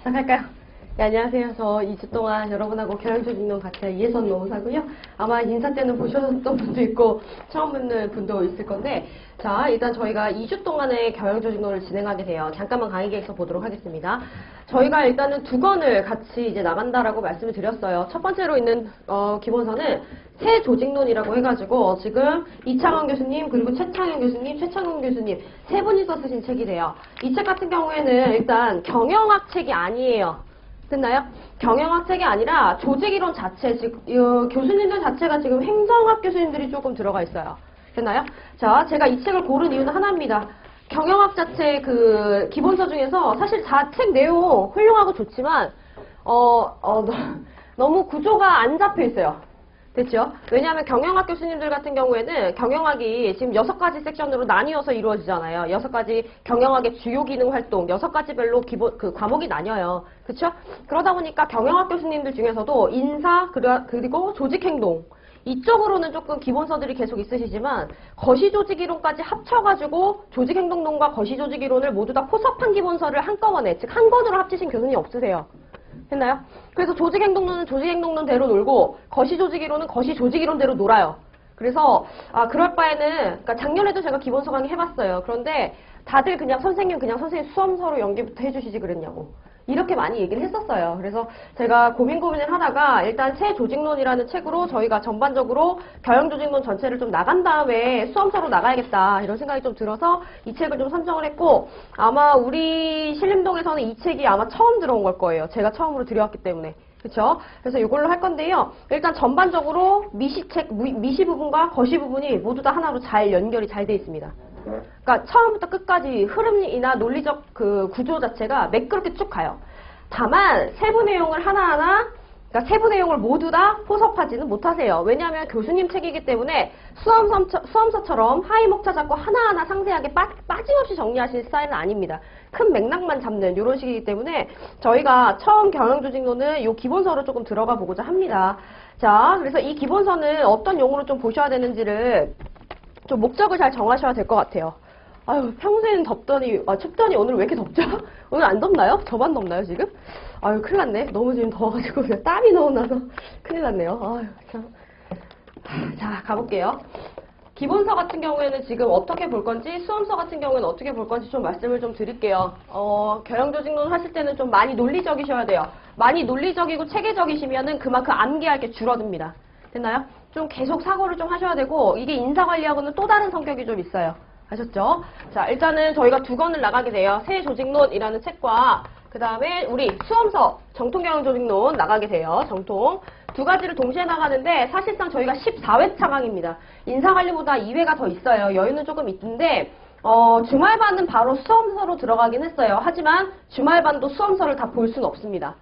시작할까요? 네, 안녕하세요. 저 2주 동안 여러분하고 경영조직론 같이 할 이혜선 노무사고요. 아마 인사 때는 보셨던 분도 있고 처음 듣는 분도 있을 건데, 자, 일단 저희가 2주 동안의 경영조직론을 진행하게 돼요. 잠깐만 강의 계획서 보도록 하겠습니다. 저희가 일단은 두 권을 같이 이제 나간다라고 말씀을 드렸어요. 첫 번째로 있는 기본서는 새 조직론이라고 해가지고 지금 이창원 교수님 그리고 최창현 교수님, 최창훈 교수님 세 분이서 쓰신 책이래요. 이 책 같은 경우에는 일단 경영학 책이 아니에요. 됐나요? 경영학 책이 아니라 조직이론 자체, 교수님들 자체가 지금 행정학 교수님들이 조금 들어가 있어요. 됐나요? 자, 제가 이 책을 고른 이유는 하나입니다. 경영학 자체 그 기본서 중에서 사실 책 내용 훌륭하고 좋지만 너무 구조가 안 잡혀 있어요. 됐죠? 왜냐하면 경영학 교수님들 같은 경우에는 경영학이 지금 6가지 섹션으로 나뉘어서 이루어지잖아요. 6가지 경영학의 주요 기능 활동, 6가지별로 그 과목이 나뉘어요. 그렇죠? 그러다 보니까 경영학 교수님들 중에서도 인사, 그리고 조직행동 이쪽으로는 조금 기본서들이 계속 있으시지만 거시조직이론까지 합쳐가지고 조직행동론과 거시조직이론을 모두 다 포섭한 기본서를 한꺼번에, 즉 한 권으로 합치신 교수님 없으세요. 했나요? 그래서 조직행동론은 조직행동론대로 놀고 거시조직이론은 거시조직이론대로 놀아요. 그래서 그럴 바에는 그러니까 작년에도 제가 기본서 강의 해봤어요. 그런데 다들 그냥 선생님 수험서로 연기부터 해주시지 그랬냐고 이렇게 많이 얘기를 했었어요. 그래서 제가 고민을 하다가 일단 새 조직론이라는 책으로 저희가 전반적으로 경영조직론 전체를 좀 나간 다음에 수험서로 나가야겠다 이런 생각이 좀 들어서 이 책을 좀 선정을 했고, 아마 우리 신림동에서는 이 책이 아마 처음 들어온 걸 거예요. 제가 처음으로 들여왔기 때문에. 그렇죠? 그래서 이걸로 할 건데요. 일단 전반적으로 미시 부분과 거시 부분이 모두 다 하나로 잘 연결이 잘 돼 있습니다. 그러니까 처음부터 끝까지 흐름이나 논리적 그 구조 자체가 매끄럽게 쭉 가요. 다만 세부 내용을 하나하나, 그러니까 세부 내용을 모두 다 포섭하지는 못하세요. 왜냐하면 교수님 책이기 때문에 수험서처럼 하이목차 잡고 하나하나 상세하게 빠짐없이 정리하실 스타일은 아닙니다. 큰 맥락만 잡는 이런 식이기 때문에 저희가 처음 경영조직론은 이 기본서로 조금 들어가 보고자 합니다. 자, 그래서 이 기본서는 어떤 용어로 좀 보셔야 되는지를 좀 목적을 잘 정하셔야 될 것 같아요. 아유, 평소에는 덥더니, 춥더니 오늘 왜 이렇게 덥죠? 오늘 안 덥나요? 저만 덥나요, 지금? 아유, 큰일 났네. 너무 지금 더워가지고 그냥 땀이 너무 나서 큰일 났네요. 아유, 참. 자, 가볼게요. 기본서 같은 경우에는 지금 어떻게 볼 건지, 수험서 같은 경우에는 어떻게 볼 건지 좀 말씀을 좀 드릴게요. 경영조직론 하실 때는 좀 많이 논리적이셔야 돼요. 많이 논리적이고 체계적이시면은 그만큼 암기할 게 줄어듭니다. 됐나요? 좀 계속 사고를 좀 하셔야 되고, 이게 인사관리하고는 또 다른 성격이 좀 있어요. 아셨죠? 자, 일단은 저희가 두 권을 나가게 돼요. 새 조직론이라는 책과 그 다음에 우리 수험서 정통경영조직론 나가게 돼요. 정통. 두 가지를 동시에 나가는데 사실상 저희가 14회차 강의입니다. 인사관리보다 2회가 더 있어요. 여유는 조금 있는데 주말반은 바로 수험서로 들어가긴 했어요. 하지만 주말반도 수험서를 다 볼 수는 없습니다.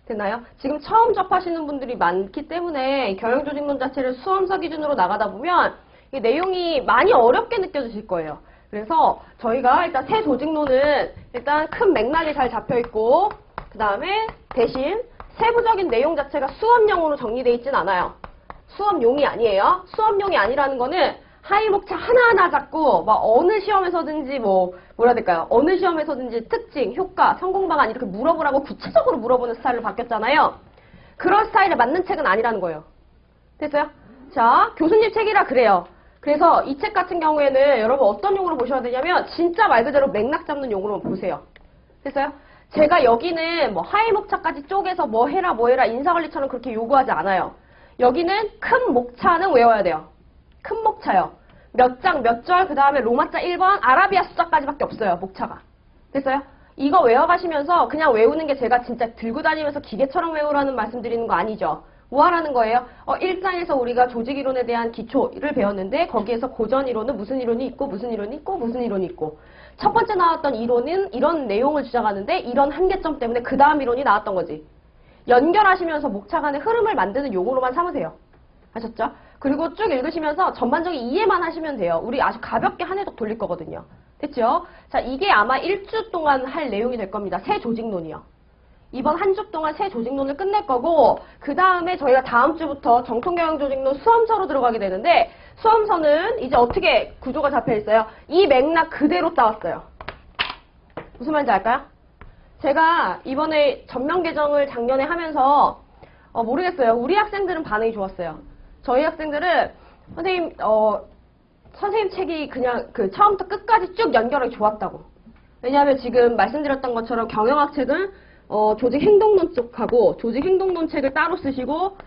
됐나요? 지금 처음 접하시는 분들이 많기 때문에 경영조직론 자체를 수험서 기준으로 나가다 보면 이 내용이 많이 어렵게 느껴지실 거예요. 그래서 저희가 일단 새 조직론은 일단 큰 맥락이 잘 잡혀있고, 그 다음에 대신 세부적인 내용 자체가 수험용으로 정리되어 있진 않아요. 수험용이 아니에요. 수험용이 아니라는 거는 하이목차 하나하나 잡고 막 어느 시험에서든지 뭐라 해야 될까요? 어느 시험에서든지 특징, 효과, 성공 방안 이렇게 물어보라고 구체적으로 물어보는 스타일로 바뀌었잖아요. 그런 스타일에 맞는 책은 아니라는 거예요. 됐어요? 자, 교수님 책이라 그래요. 그래서 이 책 같은 경우에는 여러분 어떤 용어로 보셔야 되냐면 진짜 말 그대로 맥락 잡는 용어로 보세요. 됐어요? 제가 여기는 뭐 하이목차까지 쪼개서 뭐 해라 인사관리처럼 그렇게 요구하지 않아요. 여기는 큰 목차는 외워야 돼요. 큰 목차요. 몇 장, 몇 절, 그 다음에 로마자 1번, 아라비아 숫자까지밖에 없어요. 목차가. 됐어요? 이거 외워가시면서 그냥 외우는 게 제가 진짜 들고 다니면서 기계처럼 외우라는 말씀 드리는 거 아니죠. 뭐 하라는 거예요? 1장에서 우리가 조직이론에 대한 기초를 배웠는데 거기에서 고전이론은 무슨 이론이 있고 무슨 이론이 있고 무슨 이론이 있고 첫 번째 나왔던 이론은 이런 내용을 주장하는데 이런 한계점 때문에 그 다음 이론이 나왔던 거지. 연결하시면서 목차 간의 흐름을 만드는 용어로만 삼으세요. 아셨죠? 그리고 쭉 읽으시면서 전반적인 이해만 하시면 돼요. 우리 아주 가볍게 한 해독 돌릴 거거든요. 됐죠? 자, 이게 아마 1주 동안 할 내용이 될 겁니다. 새 조직론이요. 이번 한 주 동안 새 조직론을 끝낼 거고, 그 다음에 저희가 다음 주부터 정통경영조직론 수험서로 들어가게 되는데, 수험서는 이제 어떻게 구조가 잡혀 있어요? 이 맥락 그대로 따왔어요. 무슨 말인지 알까요? 제가 이번에 전면 개정을 작년에 하면서 모르겠어요. 우리 학생들은 반응이 좋았어요. 저희 학생들은 선생님 책이 그냥 그 처음부터 끝까지 쭉 연결하기 좋았다고. 왜냐하면 지금 말씀드렸던 것처럼 경영학 책은 조직행동론 쪽하고 조직행동론 책을 따로 쓰시고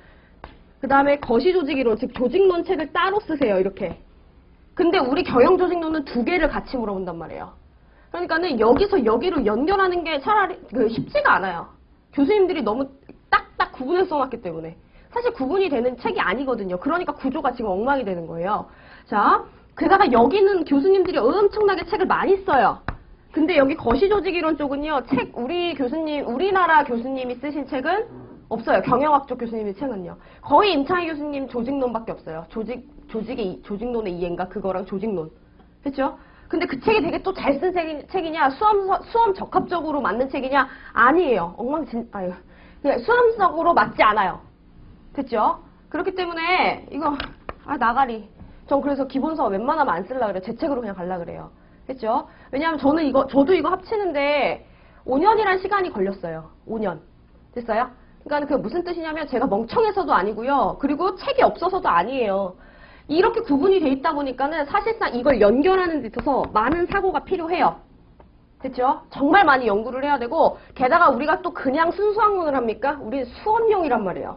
그 다음에 거시조직이론, 즉 조직론 책을 따로 쓰세요. 이렇게. 근데 우리 경영조직론은 두 개를 같이 물어본단 말이에요. 그러니까는 여기서 여기로 연결하는 게 차라리 쉽지가 않아요. 교수님들이 너무 딱딱 구분해서 써놨기 때문에. 사실 구분이 되는 책이 아니거든요. 그러니까 구조가 지금 엉망이 되는 거예요. 자, 게다가 여기는 교수님들이 엄청나게 책을 많이 써요. 근데 여기 거시조직이론 쪽은요, 우리나라 교수님이 쓰신 책은 없어요. 경영학 쪽 교수님의 책은요. 거의 임창희 교수님 조직론밖에 없어요. 조직론의 이해인가? 그거랑 조직론. 그렇죠? 근데 그 책이 되게 또 잘 쓴 책이냐? 수험 적합적으로 맞는 책이냐? 아니에요. 그냥 수험적으로 맞지 않아요. 됐죠? 그렇기 때문에 이거 나가리. 전 그래서 기본서 웬만하면 안 쓰려고 그래요. 제 책으로 그냥 가려고 그래요. 됐죠? 왜냐하면 저도 이거 합치는데 5년이란 시간이 걸렸어요. 5년. 됐어요? 그러니까 그게 무슨 뜻이냐면 제가 멍청해서도 아니고요. 그리고 책이 없어서도 아니에요. 이렇게 구분이 돼 있다 보니까는 사실상 이걸 연결하는 데 있어서 많은 사고가 필요해요. 됐죠? 정말 많이 연구를 해야 되고 게다가 우리가 또 그냥 순수 학문을 합니까? 우리는 수험용이란 말이에요.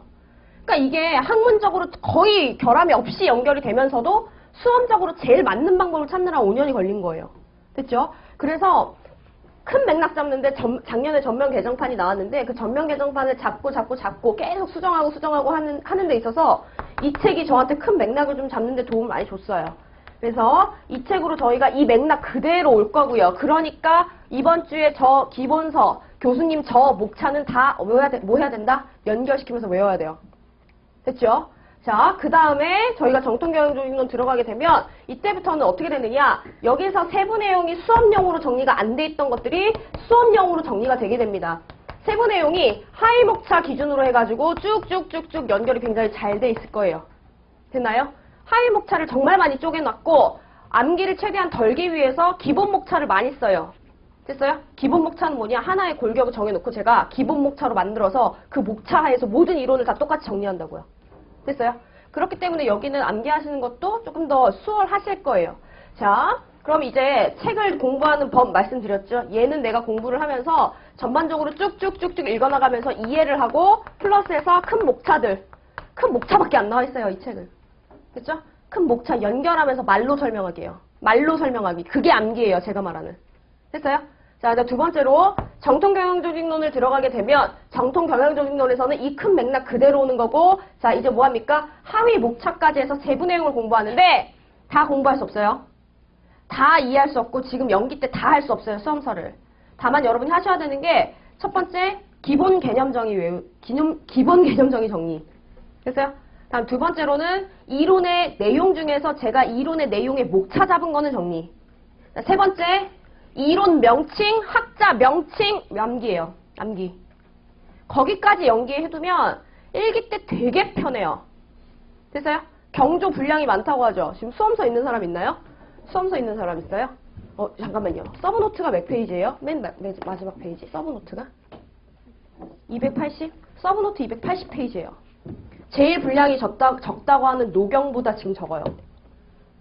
그러니까 이게 학문적으로 거의 결함이 없이 연결이 되면서도 수험적으로 제일 맞는 방법을 찾느라 5년이 걸린 거예요. 됐죠? 그래서 큰 맥락 잡는데 작년에 전면 개정판이 나왔는데 그 전면 개정판을 잡고 계속 수정하고 하는 데 있어서 이 책이 저한테 큰 맥락을 좀 잡는 데 도움을 많이 줬어요. 그래서 이 책으로 저희가 이 맥락 그대로 올 거고요. 그러니까 이번 주에 저 기본서, 교수님 저 목차는 다 뭐 해야 된다? 연결시키면서 외워야 돼요. 됐죠? 자, 그 다음에 저희가 정통경영조직론 들어가게 되면 이때부터는 어떻게 되느냐? 여기서 세부 내용이 수업용으로 정리가 안 돼 있던 것들이 수업용으로 정리가 되게 됩니다. 세부 내용이 하위 목차 기준으로 해가지고 쭉쭉쭉쭉 연결이 굉장히 잘 돼 있을 거예요. 됐나요? 하위 목차를 정말 많이 쪼개놨고 암기를 최대한 덜기 위해서 기본 목차를 많이 써요. 됐어요? 기본 목차는 뭐냐? 하나의 골격을 정해놓고 제가 기본 목차로 만들어서 그 목차하에서 모든 이론을 다 똑같이 정리한다고요. 됐어요? 그렇기 때문에 여기는 암기하시는 것도 조금 더 수월하실 거예요. 자, 그럼 이제 책을 공부하는 법 말씀드렸죠? 얘는 내가 공부를 하면서 전반적으로 쭉쭉쭉쭉 읽어나가면서 이해를 하고 플러스해서 큰 목차밖에 안 나와 있어요, 이 책은. 됐죠? 큰 목차 연결하면서 말로 설명하기예요. 말로 설명하기. 그게 암기예요, 제가 말하는. 됐어요? 자, 두 번째로 정통경영조직론을 들어가게 되면 정통경영조직론에서는 이 큰 맥락 그대로 오는 거고 자, 이제 뭐합니까? 하위 목차까지 해서 세부 내용을 공부하는데 다 공부할 수 없어요. 다 이해할 수 없고 지금 연기 때 다 할 수 없어요, 수험서를. 다만 여러분이 하셔야 되는 게 첫 번째, 기본 개념 개념 정리. 됐어요? 다음 두 번째로는 이론의 내용 중에서 제가 이론의 내용의 목차 잡은 거는 정리. 자, 세 번째, 이론 명칭, 학자 명칭, 암기예요. 암기. 거기까지 연기해두면 일기 때 되게 편해요. 됐어요? 경조 분량이 많다고 하죠. 지금 수험서 있는 사람 있나요? 수험서 있는 사람 있어요? 잠깐만요. 서브노트가 몇 페이지예요? 맨 마지막 페이지. 서브노트가? 280? 서브노트 280페이지예요. 제일 분량이 적다고 하는 노경보다 지금 적어요.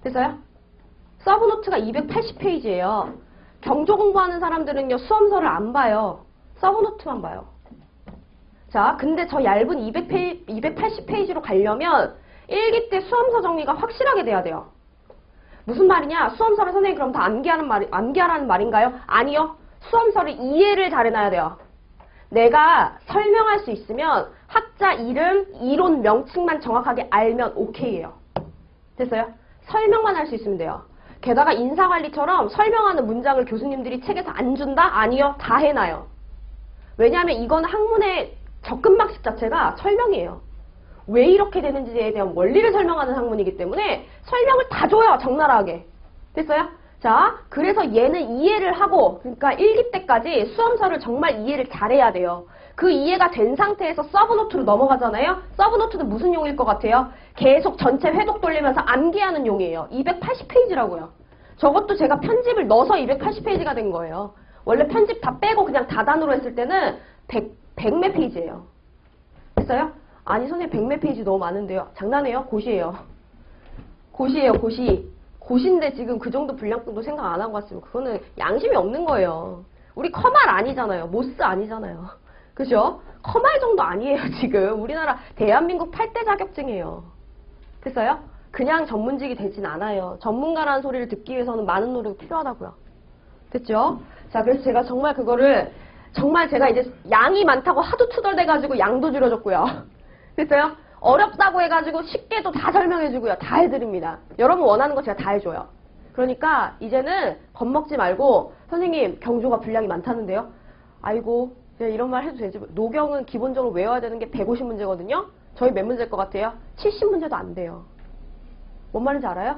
됐어요? 서브노트가 280페이지예요. 경조 공부하는 사람들은요, 수험서를 안 봐요. 서브노트만 봐요. 자, 근데 저 얇은 280페이지로 가려면 일기 때 수험서 정리가 확실하게 돼야 돼요. 무슨 말이냐? 수험서를 선생님 그럼 다 암기하라는 말인가요? 아니요. 수험서를 이해를 잘 해놔야 돼요. 내가 설명할 수 있으면 학자 이름, 이론 명칭만 정확하게 알면 오케이예요. 됐어요? 설명만 할 수 있으면 돼요. 게다가 인사관리처럼 설명하는 문장을 교수님들이 책에서 안 준다? 아니요. 다 해놔요. 왜냐하면 이건 학문의 접근 방식 자체가 설명이에요. 왜 이렇게 되는지에 대한 원리를 설명하는 학문이기 때문에 설명을 다 줘요. 적나라하게. 됐어요? 자, 그래서 얘는 이해를 하고 그러니까 1기 때까지 수험서를 정말 이해를 잘해야 돼요. 그 이해가 된 상태에서 서브노트로 넘어가잖아요. 서브노트는 무슨 용일 것 같아요? 계속 전체 회독 돌리면서 암기하는 용이에요. 280페이지라고요. 저것도 제가 편집을 넣어서 280페이지가 된 거예요. 원래 편집 다 빼고 그냥 다단으로 했을 때는 100몇 페이지예요. 됐어요? 아니 선생님 100몇 페이지 너무 많은데요. 장난해요? 고시예요. 고시예요. 고시. 고시인데 지금 그 정도 분량도 생각 안 하고 왔으면 그거는 양심이 없는 거예요. 우리 커말 아니잖아요. 모스 아니잖아요. 그죠? 커말 정도 아니에요 지금. 우리나라 대한민국 8대 자격증이에요. 됐어요? 그냥 전문직이 되진 않아요. 전문가라는 소리를 듣기 위해서는 많은 노력이 필요하다고요. 됐죠? 자, 그래서 제가 정말 그거를 정말 제가 이제 양이 많다고 하도 투덜대가지고 양도 줄여줬고요. 됐어요? 어렵다고 해가지고 쉽게도 다 설명해주고요. 다 해드립니다. 여러분 원하는 거 제가 다 해줘요. 그러니까 이제는 겁먹지 말고 선생님 경조가 분량이 많다는데요. 아이고 제가 이런 말 해도 되지. 노경은 기본적으로 외워야 되는 게 150문제거든요. 저희 몇 문제일 것 같아요? 70문제도 안 돼요. 뭔 말인지 알아요?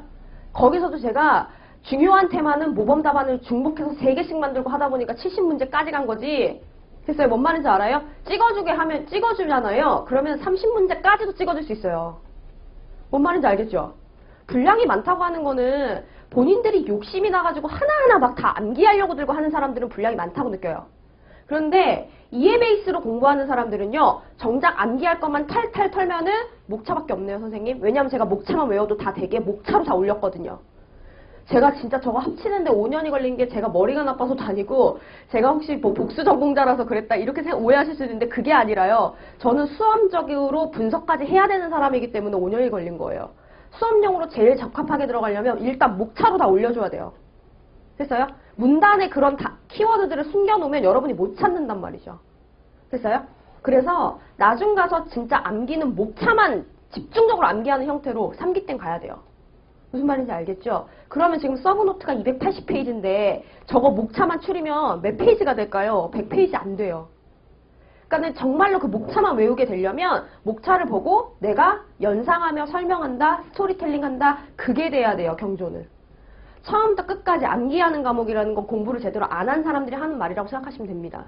거기서도 제가 중요한 테마는 모범 답안을 중복해서 3개씩 만들고 하다 보니까 70문제까지 간 거지. 됐어요? 뭔 말인지 알아요? 찍어주게 하면 찍어주잖아요. 그러면 30문제까지도 찍어줄 수 있어요. 뭔 말인지 알겠죠? 분량이 많다고 하는 거는 본인들이 욕심이 나가지고 하나하나 막 다 암기하려고 들고 하는 사람들은 분량이 많다고 느껴요. 그런데 이해 베이스로 공부하는 사람들은요. 정작 암기할 것만 탈탈 털면은 목차밖에 없네요, 선생님. 왜냐면 제가 목차만 외워도 다 되게 목차로 다 올렸거든요. 제가 진짜 저거 합치는데 5년이 걸린 게 제가 머리가 나빠서도 아니고 제가 혹시 뭐 복수 전공자라서 그랬다 이렇게 오해하실 수 있는데 그게 아니라요. 저는 수험적으로 분석까지 해야 되는 사람이기 때문에 5년이 걸린 거예요. 수험용으로 제일 적합하게 들어가려면 일단 목차로 다 올려줘야 돼요. 됐어요? 문단에 그런 키워드들을 숨겨놓으면 여러분이 못 찾는단 말이죠. 됐어요? 그래서 나중 가서 진짜 암기는 목차만 집중적으로 암기하는 형태로 3기 땐 가야 돼요. 무슨 말인지 알겠죠? 그러면 지금 서브노트가 280페이지인데 저거 목차만 추리면 몇 페이지가 될까요? 100페이지 안 돼요. 그러니까 정말로 그 목차만 외우게 되려면 목차를 보고 내가 연상하며 설명한다, 스토리텔링한다, 그게 돼야 돼요, 경조는. 처음부터 끝까지 암기하는 과목이라는 건 공부를 제대로 안 한 사람들이 하는 말이라고 생각하시면 됩니다.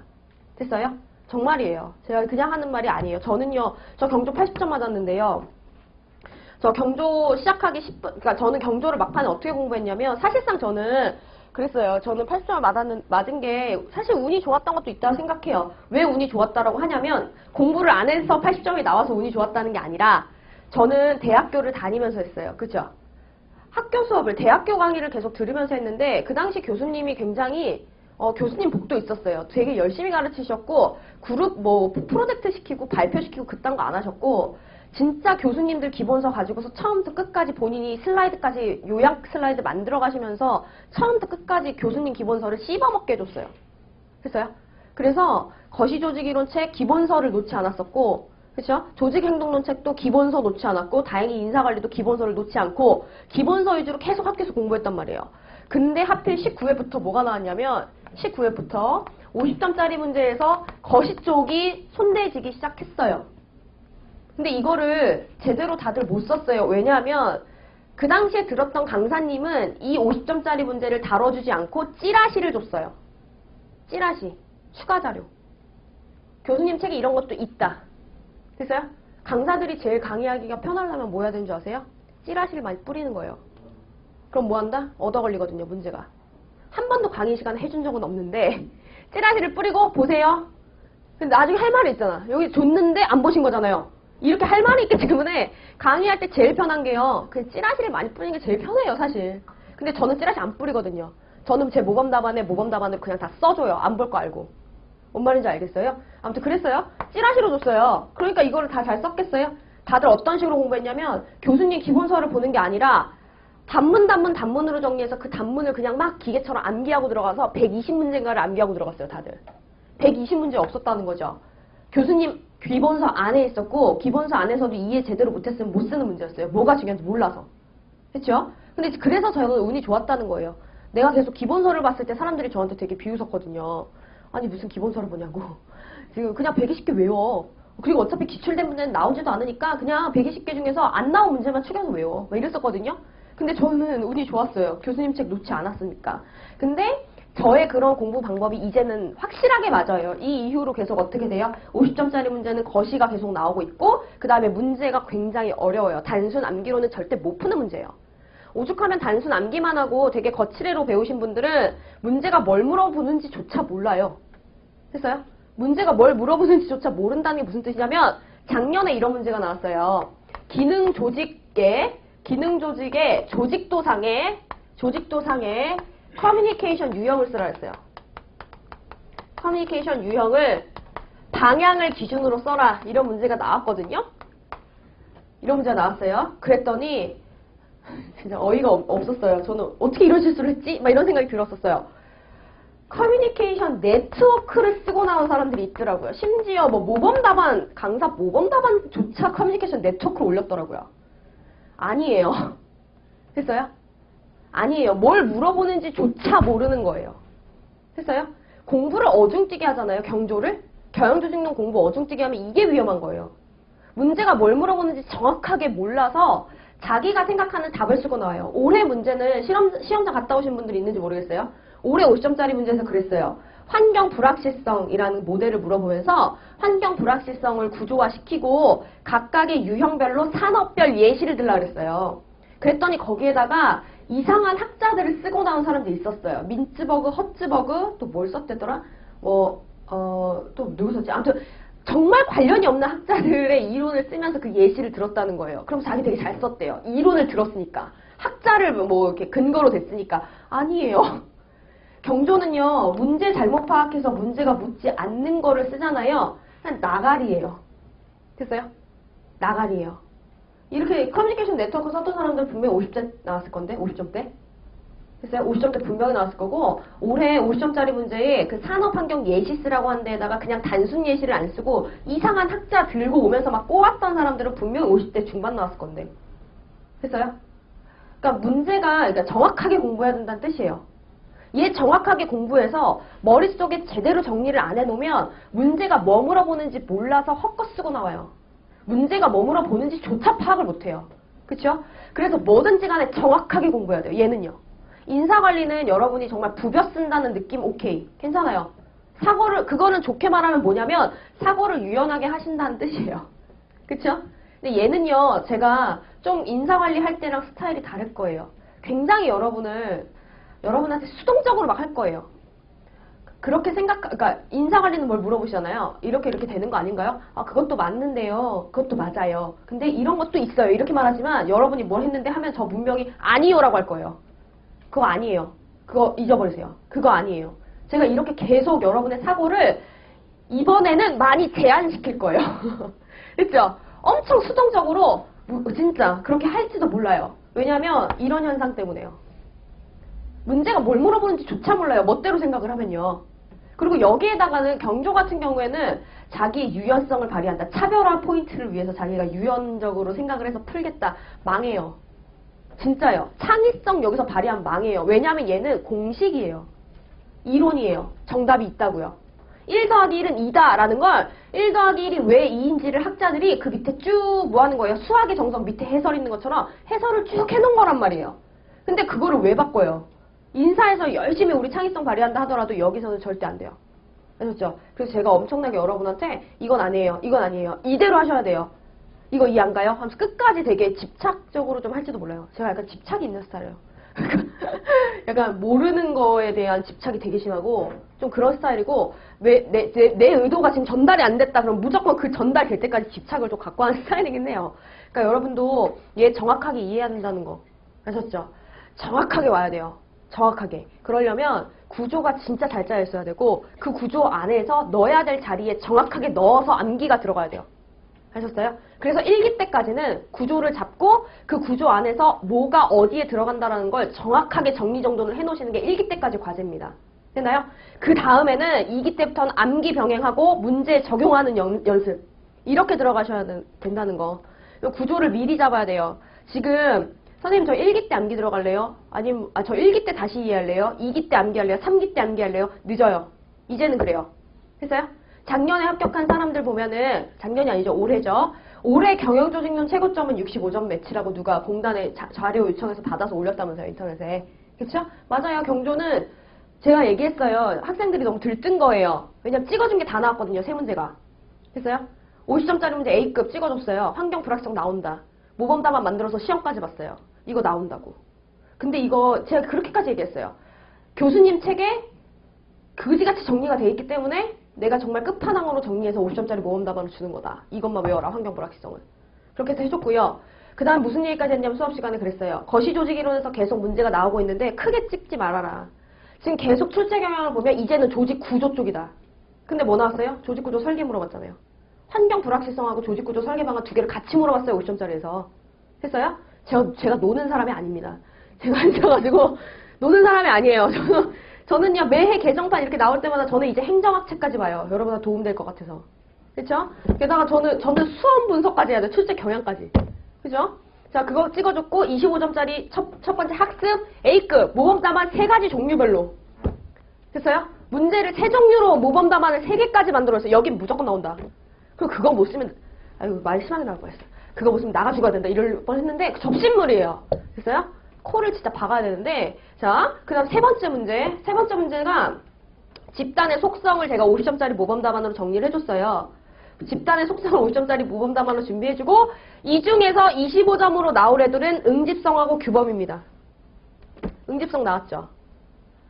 됐어요? 정말이에요. 제가 그냥 하는 말이 아니에요. 저는요, 저 경조 80점 맞았는데요. 저 경조 시작하기 10분, 그러니까 저는 경조를 막판에 어떻게 공부했냐면 사실상 저는 그랬어요. 저는 80점을 맞은 게 사실 운이 좋았던 것도 있다고 생각해요. 왜 운이 좋았다라고 하냐면 공부를 안 해서 80점이 나와서 운이 좋았다는 게 아니라 저는 대학교를 다니면서 했어요. 그죠? 학교 수업을 대학교 강의를 계속 들으면서 했는데 그 당시 교수님이 굉장히 교수님 복도 있었어요. 되게 열심히 가르치셨고 그룹 뭐 프로젝트 시키고 발표시키고 그딴 거 안 하셨고 진짜 교수님들 기본서 가지고서 처음부터 끝까지 본인이 슬라이드까지 요약 슬라이드 만들어 가시면서 처음부터 끝까지 교수님 기본서를 씹어먹게 해줬어요. 됐어요? 그래서 거시조직이론 책 기본서를 놓지 않았었고 그렇죠? 조직행동론 책도 기본서 놓지 않았고 다행히 인사관리도 기본서를 놓지 않고 기본서 위주로 계속 학교에서 공부했단 말이에요. 근데 하필 19회부터 뭐가 나왔냐면 19회부터 50점짜리 문제에서 거시 쪽이 손대지기 시작했어요. 근데 이거를 제대로 다들 못 썼어요. 왜냐하면 그 당시에 들었던 강사님은 이 50점짜리 문제를 다뤄주지 않고 찌라시를 줬어요. 찌라시, 추가 자료. 교수님 책에 이런 것도 있다. 됐어요? 강사들이 제일 강의하기가 편하려면 뭐 해야 되는 줄 아세요? 찌라시를 많이 뿌리는 거예요. 그럼 뭐 한다? 얻어 걸리거든요, 문제가. 한 번도 강의 시간에 해준 적은 없는데 찌라시를 뿌리고 보세요. 근데 나중에 할 말이 있잖아. 여기 줬는데 안 보신 거잖아요. 이렇게 할 말이 있기 때문에 강의할 때 제일 편한 게요. 그 찌라시를 많이 뿌리는 게 제일 편해요, 사실. 근데 저는 찌라시 안 뿌리거든요. 저는 제 모범 답안을 그냥 다 써줘요. 안 볼 거 알고. 뭔 말인지 알겠어요? 아무튼 그랬어요. 찌라시로 줬어요. 그러니까 이거를 다 잘 썼겠어요? 다들 어떤 식으로 공부했냐면 교수님 기본서를 보는 게 아니라 단문으로 정리해서 그 단문을 그냥 막 기계처럼 암기하고 들어가서 120문제인가를 암기하고 들어갔어요, 다들. 120문제 없었다는 거죠. 교수님 기본서 안에 있었고 기본서 안에서도 이해 제대로 못했으면 못 쓰는 문제였어요. 뭐가 중요한지 몰라서. 그렇죠? 근데 그래서 저는 운이 좋았다는 거예요. 내가 계속 기본서를 봤을 때 사람들이 저한테 되게 비웃었거든요. 아니 무슨 기본서를 보냐고. 지금 그냥 120개 외워. 그리고 어차피 기출된 문제는 나오지도 않으니까 그냥 120개 중에서 안 나온 문제만 추려서 외워. 막 이랬었거든요. 근데 저는 운이 좋았어요. 교수님 책 놓지 않았으니까. 근데 저의 그런 공부 방법이 이제는 확실하게 맞아요. 이 이후로 계속 어떻게 돼요? 50점짜리 문제는 거시가 계속 나오고 있고 그 다음에 문제가 굉장히 어려워요. 단순 암기로는 절대 못 푸는 문제예요. 오죽하면 단순 암기만 하고 되게 거치대로 배우신 분들은 문제가 뭘 물어보는지조차 몰라요. 됐어요? 문제가 뭘 물어보는지조차 모른다는 게 무슨 뜻이냐면 작년에 이런 문제가 나왔어요. 기능 조직의 조직도상의 커뮤니케이션 유형을 쓰라 했어요. 커뮤니케이션 유형을 방향을 기준으로 써라. 이런 문제가 나왔거든요. 이런 문제가 나왔어요. 그랬더니 진짜 어이가 없었어요. 저는 어떻게 이런 실수를 했지? 막 이런 생각이 들었었어요. 커뮤니케이션 네트워크를 쓰고 나온 사람들이 있더라고요. 심지어 뭐 모범답안, 강사 모범답안조차 커뮤니케이션 네트워크를 올렸더라고요. 아니에요. 됐어요? 아니에요. 뭘 물어보는지조차 모르는 거예요. 됐어요? 공부를 어중뛰게 하잖아요. 경조를. 경영조직론 공부 어중뛰게 하면 이게 위험한 거예요. 문제가 뭘 물어보는지 정확하게 몰라서 자기가 생각하는 답을 쓰고 나와요. 올해 문제는 시험장 갔다 오신 분들이 있는지 모르겠어요. 올해 50점짜리 문제에서 그랬어요. 환경 불확실성이라는 모델을 물어보면서 환경 불확실성을 구조화시키고 각각의 유형별로 산업별 예시를 들라 그랬어요. 그랬더니 거기에다가 이상한 학자들을 쓰고 나온 사람들이 있었어요. 민츠버그, 허츠버그, 또 뭘 썼대더라? 또 누구 썼지? 아무튼 정말 관련이 없는 학자들의 이론을 쓰면서 그 예시를 들었다는 거예요. 그럼 자기 되게 잘 썼대요. 이론을 들었으니까. 학자를 뭐 이렇게 근거로 됐으니까. 아니에요. 경조는요, 문제 잘못 파악해서 문제가 묻지 않는 거를 쓰잖아요. 그냥 나가리예요. 됐어요? 나가리예요. 이렇게 커뮤니케이션 네트워크 썼던 사람들 분명히 50점 나왔을 건데, 50점대? 됐어요? 50점대 분명히 나왔을 거고, 올해 50점짜리 문제에 그 산업환경 예시 쓰라고 한 데에다가 그냥 단순 예시를 안 쓰고 이상한 학자 들고 오면서 막 꼬았던 사람들은 분명히 50대 중반 나왔을 건데. 됐어요? 그러니까 문제가 정확하게 공부해야 된다는 뜻이에요. 얘 정확하게 공부해서 머릿속에 제대로 정리를 안 해놓으면 문제가 뭐 물어보는지 몰라서 헛것 쓰고 나와요. 문제가 뭐 물어보는지 조차 파악을 못해요. 그쵸? 그래서 뭐든지 간에 정확하게 공부해야 돼요. 얘는요. 인사관리는 여러분이 정말 부벼 쓴다는 느낌 오케이. 괜찮아요. 그거는 좋게 말하면 뭐냐면 사고를 유연하게 하신다는 뜻이에요. 그쵸? 근데 얘는요, 제가 좀 인사관리 할 때랑 스타일이 다를 거예요. 굉장히 여러분한테 수동적으로 막 할 거예요. 그러니까 인사관리는 뭘 물어보시잖아요. 이렇게 되는 거 아닌가요? 아, 그것도 맞는데요. 그것도 맞아요. 근데 이런 것도 있어요. 이렇게 말하지만 여러분이 뭘 했는데 하면 저 분명히 아니요라고 할 거예요. 그거 아니에요. 그거 잊어버리세요. 그거 아니에요. 제가 이렇게 계속 여러분의 사고를 이번에는 많이 제한시킬 거예요. 그렇죠? 엄청 수동적으로 진짜 그렇게 할지도 몰라요. 왜냐면 이런 현상 때문에요. 문제가 뭘 물어보는지 조차 몰라요. 멋대로 생각을 하면요. 그리고 여기에다가는 경조 같은 경우에는 자기 유연성을 발휘한다. 차별화 포인트를 위해서 자기가 유연적으로 생각을 해서 풀겠다. 망해요. 진짜요. 창의성 여기서 발휘하면 망해요. 왜냐하면 얘는 공식이에요. 이론이에요. 정답이 있다고요. 1 더하기 1은 2다 라는 걸 1 더하기 1이 왜 2인지를 학자들이 그 밑에 쭉 뭐 하는 거예요? 수학의 정석 밑에 해설 있는 것처럼 해설을 쭉 해놓은 거란 말이에요. 근데 그거를 왜 바꿔요? 인사에서 열심히 우리 창의성 발휘한다 하더라도 여기서는 절대 안 돼요. 아셨죠? 그래서 제가 엄청나게 여러분한테 이건 아니에요. 이건 아니에요. 이대로 하셔야 돼요. 이거 이해 안 가요? 하면서 끝까지 되게 집착적으로 좀 할지도 몰라요. 제가 약간 집착이 있는 스타일이에요. 약간 모르는 거에 대한 집착이 되게 심하고 좀 그런 스타일이고 내 의도가 지금 전달이 안 됐다 그럼 무조건 그 전달될 때까지 집착을 좀 갖고 하는 스타일이긴 해요. 그러니까 여러분도 얘 정확하게 이해해야 된다는 거 아셨죠? 정확하게 와야 돼요. 정확하게. 그러려면 구조가 진짜 잘 짜여 있어야 되고 그 구조 안에서 넣어야 될 자리에 정확하게 넣어서 암기가 들어가야 돼요. 하셨어요? 그래서 1기 때까지는 구조를 잡고 그 구조 안에서 뭐가 어디에 들어간다는 걸 정확하게 정리정돈을 해놓으시는 게 1기 때까지 과제입니다. 됐나요? 그 다음에는 2기 때부터는 암기 병행하고 문제 적용하는 연습. 이렇게 들어가셔야 된다는 거. 구조를 미리 잡아야 돼요. 지금 선생님 저 1기 때 암기 들어갈래요? 아니면 저 1기 때 다시 이해할래요? 2기 때 암기할래요? 3기 때 암기할래요? 늦어요. 이제는 그래요. 됐어요? 작년에 합격한 사람들 보면은 작년이 아니죠. 올해죠. 올해 경영조직론 최고점은 65점 매치라고 누가 공단에 자료 요청해서 받아서 올렸다면서요. 인터넷에. 그쵸? 맞아요. 경조는 제가 얘기했어요. 학생들이 너무 들뜬 거예요. 왜냐면 찍어준 게 다 나왔거든요. 세 문제가. 됐어요? 50점짜리 문제 A급 찍어줬어요. 환경 불확실성 나온다. 모범답안 만들어서 시험까지 봤어요. 이거 나온다고. 근데 이거 제가 그렇게까지 얘기했어요. 교수님 책에 그지같이 정리가 돼 있기 때문에 내가 정말 끝판왕으로 정리해서 50점짜리 모범 답안을 주는 거다. 이것만 외워라, 환경 불확실성은. 그렇게 해서 해줬고요. 그 다음 무슨 얘기까지 했냐면 수업 시간에 그랬어요. 거시조직이론에서 계속 문제가 나오고 있는데 크게 찍지 말아라. 지금 계속 출제 경향을 보면 이제는 조직 구조 쪽이다. 근데 뭐 나왔어요? 조직 구조 설계 물어봤잖아요. 환경 불확실성하고 조직 구조 설계 방안 두 개를 같이 물어봤어요. 50점짜리에서. 했어요? 제가 노는 사람이 아닙니다. 제가 앉아가지고 노는 사람이 아니에요. 저는요, 매해 개정판 이렇게 나올 때마다 저는 이제 행정학 책까지 봐요. 여러분한테 도움될 것 같아서. 그쵸? 게다가 저는 수험 분석까지 해야 돼요. 출제 경향까지. 그죠? 자, 그거 찍어줬고, 25점짜리 첫 번째 학습, A급, 모범 답안 3가지 종류별로. 됐어요? 문제를 3종류로 모범 답안을 3개까지 만들어서 여긴 무조건 나온다. 그리고 그거 못 쓰면, 아유, 말 심하게 나올 뻔했어. 그거 못 쓰면 나가 죽어야 된다. 이럴 뻔 했는데, 접신물이에요. 됐어요? 코를 진짜 박아야 되는데, 자, 그 다음 세 번째 문제. 세 번째 문제가 집단의 속성을 제가 50점짜리 모범 답안으로 정리를 해줬어요. 집단의 속성을 50점짜리 모범 답안으로 준비해주고, 이 중에서 25점으로 나올 애들은 응집성하고 규범입니다. 응집성 나왔죠?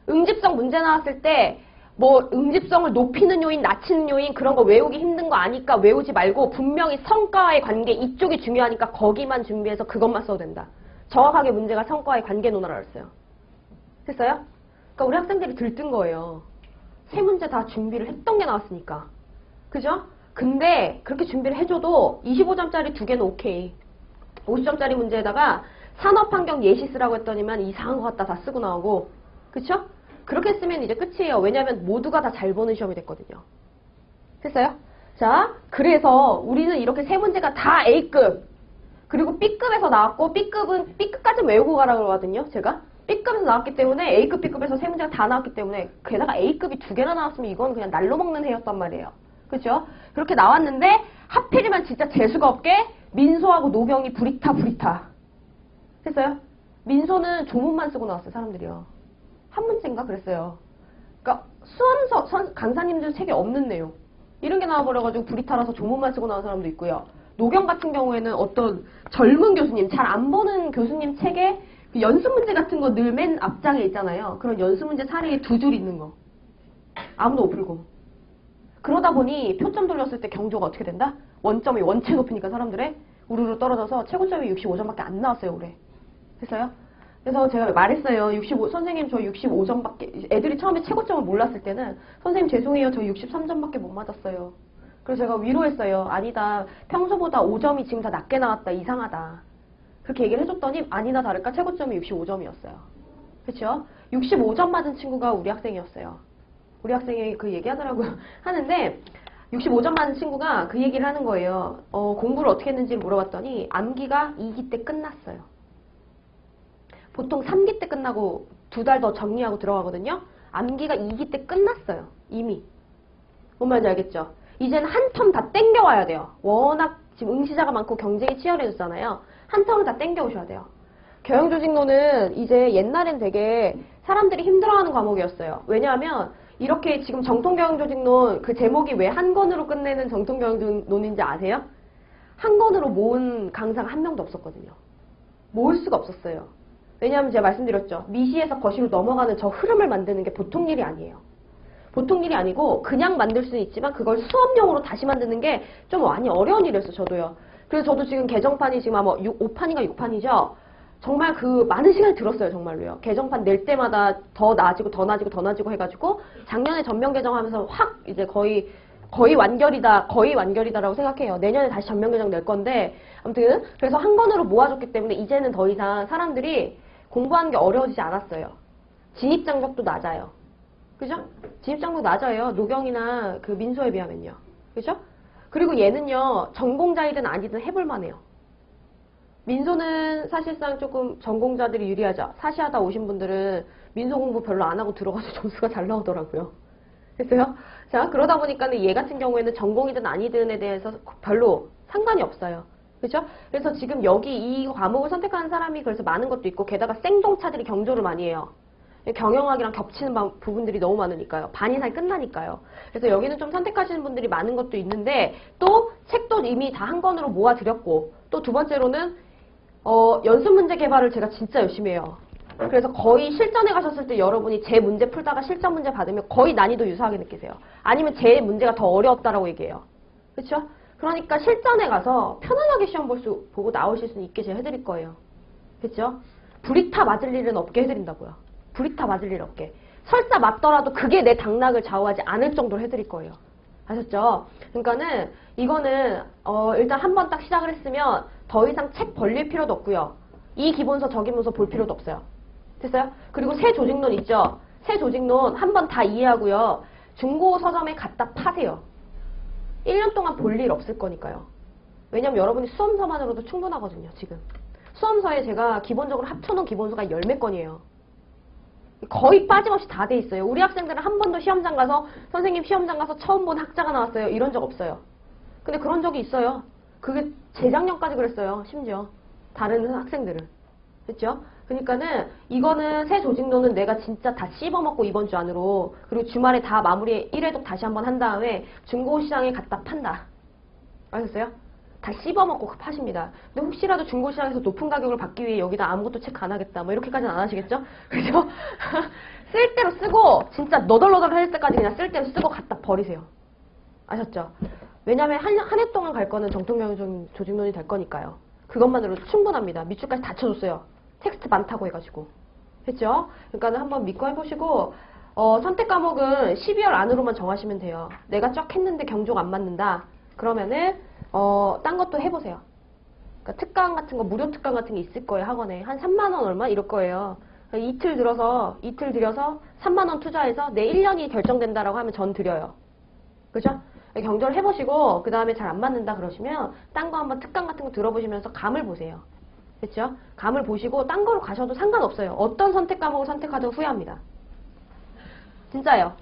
응집성 문제 나왔을 때, 뭐 응집성을 높이는 요인, 낮추는 요인 그런 거 외우기 힘든 거 아니까 외우지 말고 분명히 성과와의 관계 이쪽이 중요하니까 거기만 준비해서 그것만 써도 된다. 정확하게 문제가 성과와의 관계 논하라 그랬어요. 됐어요? 그러니까 우리 학생들이 들뜬 거예요. 세 문제 다 준비를 했던 게 나왔으니까. 그죠? 근데 그렇게 준비를 해줘도 25점짜리 2개는 오케이. 50점짜리 문제에다가 산업환경 예시 쓰라고 했더니만 이상한 거 갖다 다 쓰고 나오고. 그쵸? 그렇게 쓰면 이제 끝이에요. 왜냐하면 모두가 다 잘 보는 시험이 됐거든요. 됐어요? 자, 그래서 우리는 이렇게 세 문제가 다 A급. 그리고 B급에서 나왔고 B급은 B급까지 외우고 가라고 하거든요. 제가. B급에서 나왔기 때문에 A급, B급에서 세 문제가 다 나왔기 때문에 게다가 A급이 2개나 나왔으면 이건 그냥 날로 먹는 해였단 말이에요. 그렇죠? 그렇게 나왔는데 하필이면 진짜 재수가 없게 민소하고 노경이 부리타. 됐어요? 민소는 조문만 쓰고 나왔어요. 사람들이요. 한 문제인가 그랬어요. 그러니까 수험서 강사님들 책에 없는 내용. 이런 게 나와버려가지고 부리타라서 조문만 쓰고 나온 사람도 있고요. 노경 같은 경우에는 어떤 젊은 교수님, 잘 안 보는 교수님 책에 그 연습 문제 같은 거 늘 맨 앞장에 있잖아요. 그런 연습 문제 사례에 2줄 있는 거. 아무도 못 풀고. 그러다 보니 표점 돌렸을 때 경조가 어떻게 된다? 원점이 원체 높으니까 사람들의 우르르 떨어져서 최고점이 65점밖에 안 나왔어요, 올해. 됐어요? 그래서 제가 말했어요. 선생님 저 65점밖에, 애들이 처음에 최고점을 몰랐을 때는 선생님 죄송해요. 저 63점밖에 못 맞았어요. 그래서 제가 위로했어요. 아니다. 평소보다 5점이 지금 다 낮게 나왔다. 이상하다. 그렇게 얘기를 해줬더니 아니나 다를까 최고점이 65점이었어요. 그렇죠? 65점 맞은 친구가 우리 학생이었어요. 우리 학생이 그 얘기하더라고요. 하는데 65점 맞은 친구가 그 얘기를 하는 거예요. 공부를 어떻게 했는지 물어봤더니 암기가 2기 때 끝났어요. 보통 3기 때 끝나고 2달 더 정리하고 들어가거든요. 암기가 2기 때 끝났어요. 이미. 뭔 말인지 알겠죠? 이제는 한 텀 다 땡겨와야 돼요. 워낙 지금 응시자가 많고 경쟁이 치열해졌잖아요. 한 텀을 다 땡겨오셔야 돼요. 경영조직론은 이제 옛날엔 되게 사람들이 힘들어하는 과목이었어요. 왜냐하면 이렇게 지금 정통경영조직론 그 제목이 왜 한 권으로 끝내는 정통경영론인지 아세요? 한 권으로 모은 강사가 한 명도 없었거든요. 모을 수가 없었어요. 왜냐하면 제가 말씀드렸죠. 미시에서 거시로 넘어가는 저 흐름을 만드는 게 보통 일이 아니에요. 보통 일이 아니고 그냥 만들 수는 있지만 그걸 수업용으로 다시 만드는 게 좀 많이 어려운 일이었어요. 저도요. 그래서 저도 지금 개정판이 지금 아마 5판인가 6판이죠. 정말 그 많은 시간을 들었어요. 정말로요. 개정판 낼 때마다 더 나아지고 해가지고 작년에 전면 개정하면서 확 이제 거의 완결이다라고 생각해요. 내년에 다시 전면 개정 낼 건데 아무튼 그래서 한 권으로 모아줬기 때문에 이제는 더 이상 사람들이 공부하는 게 어려워지지 않았어요. 진입장벽도 낮아요. 그죠? 진입장벽 낮아요. 노경이나 그 민소에 비하면요. 그죠? 그리고 얘는요, 전공자이든 아니든 해볼만 해요. 민소는 사실상 조금 전공자들이 유리하죠. 사시하다 오신 분들은 민소 공부 별로 안 하고 들어가서 점수가 잘 나오더라고요. 됐어요? 자, 그러다 보니까 얘 같은 경우에는 전공이든 아니든에 대해서 별로 상관이 없어요. 그죠? 그래서 지금 여기 이 과목을 선택하는 사람이 그래서 많은 것도 있고, 게다가 생동차들이 경조를 많이 해요. 경영학이랑 겹치는 부분들이 너무 많으니까요. 반 이상이 끝나니까요. 그래서 여기는 좀 선택하시는 분들이 많은 것도 있는데, 또 책도 이미 다 한 권으로 모아드렸고, 또 두 번째로는 연습 문제 개발을 제가 진짜 열심히 해요. 그래서 거의 실전에 가셨을 때 여러분이 제 문제 풀다가 실전 문제 받으면 거의 난이도 유사하게 느끼세요. 아니면 제 문제가 더 어려웠다라고 얘기해요. 그렇죠? 그러니까 실전에 가서 편안하게 시험 보고 나오실 수 있게 제가 해드릴 거예요. 그렇죠? 불이타 맞을 일은 없게 해드린다고요. 불이타 맞을 일 없게. 설사 맞더라도 그게 내 당락을 좌우하지 않을 정도로 해드릴 거예요. 아셨죠? 그러니까는 이거는 일단 한번 딱 시작을 했으면 더 이상 책 벌릴 필요도 없고요. 이 기본서 저 기본서 볼 필요도 없어요. 됐어요? 그리고 새 조직론 있죠? 새 조직론 한번 다 이해하고요. 중고 서점에 갖다 파세요. 1년 동안 볼 일 없을 거니까요. 왜냐면 여러분이 수험서만으로도 충분하거든요, 지금. 수험서에 제가 기본적으로 합쳐놓은 기본서가 10몇 건이에요. 거의 빠짐없이 다 돼 있어요. 우리 학생들은 한 번도 시험장 가서 선생님 시험장 가서 처음 본 학자가 나왔어요. 이런 적 없어요. 근데 그런 적이 있어요. 그게 재작년까지 그랬어요. 심지어. 다른 학생들은. 그렇죠? 그러니까는 이거는 새 조직론은 내가 진짜 다 씹어먹고 이번 주 안으로 그리고 주말에 다 마무리 1회독 다시 한번 한 다음에 중고시장에 갖다 판다. 아셨어요? 다 씹어먹고 파십니다. 근데 혹시라도 중고시장에서 높은 가격을 받기 위해 여기다 아무것도 체크 안 하겠다. 뭐 이렇게까지는 안 하시겠죠? 그죠? 쓸 대로 쓰고 진짜 너덜너덜 할 때까지 그냥 쓸 대로 쓰고 갖다 버리세요. 아셨죠? 왜냐면 한 해 동안 갈 거는 정통경영 조직론이 될 거니까요. 그것만으로도 충분합니다. 밑줄까지 다 쳐줬어요. 텍스트 많다고 해가지고. 했죠? 그러니까 한번 믿고 해보시고 선택 과목은 12월 안으로만 정하시면 돼요. 내가 쫙 했는데 경조가 안 맞는다. 그러면은 딴 것도 해보세요. 그러니까 특강 같은 거, 무료 특강 같은 게 있을 거예요, 학원에. 한 3만 원 얼마? 이럴 거예요. 이틀 들여서 3만 원 투자해서 내 1년이 결정된다라고 하면 전 드려요. 그죠? 경조를 해보시고 그 다음에 잘 안 맞는다 그러시면 딴 거 한번 특강 같은 거 들어보시면서 감을 보세요. 그렇죠? 감을 보시고 딴 거로 가셔도 상관없어요. 어떤 선택 과목을 선택하든 후회합니다. 진짜요.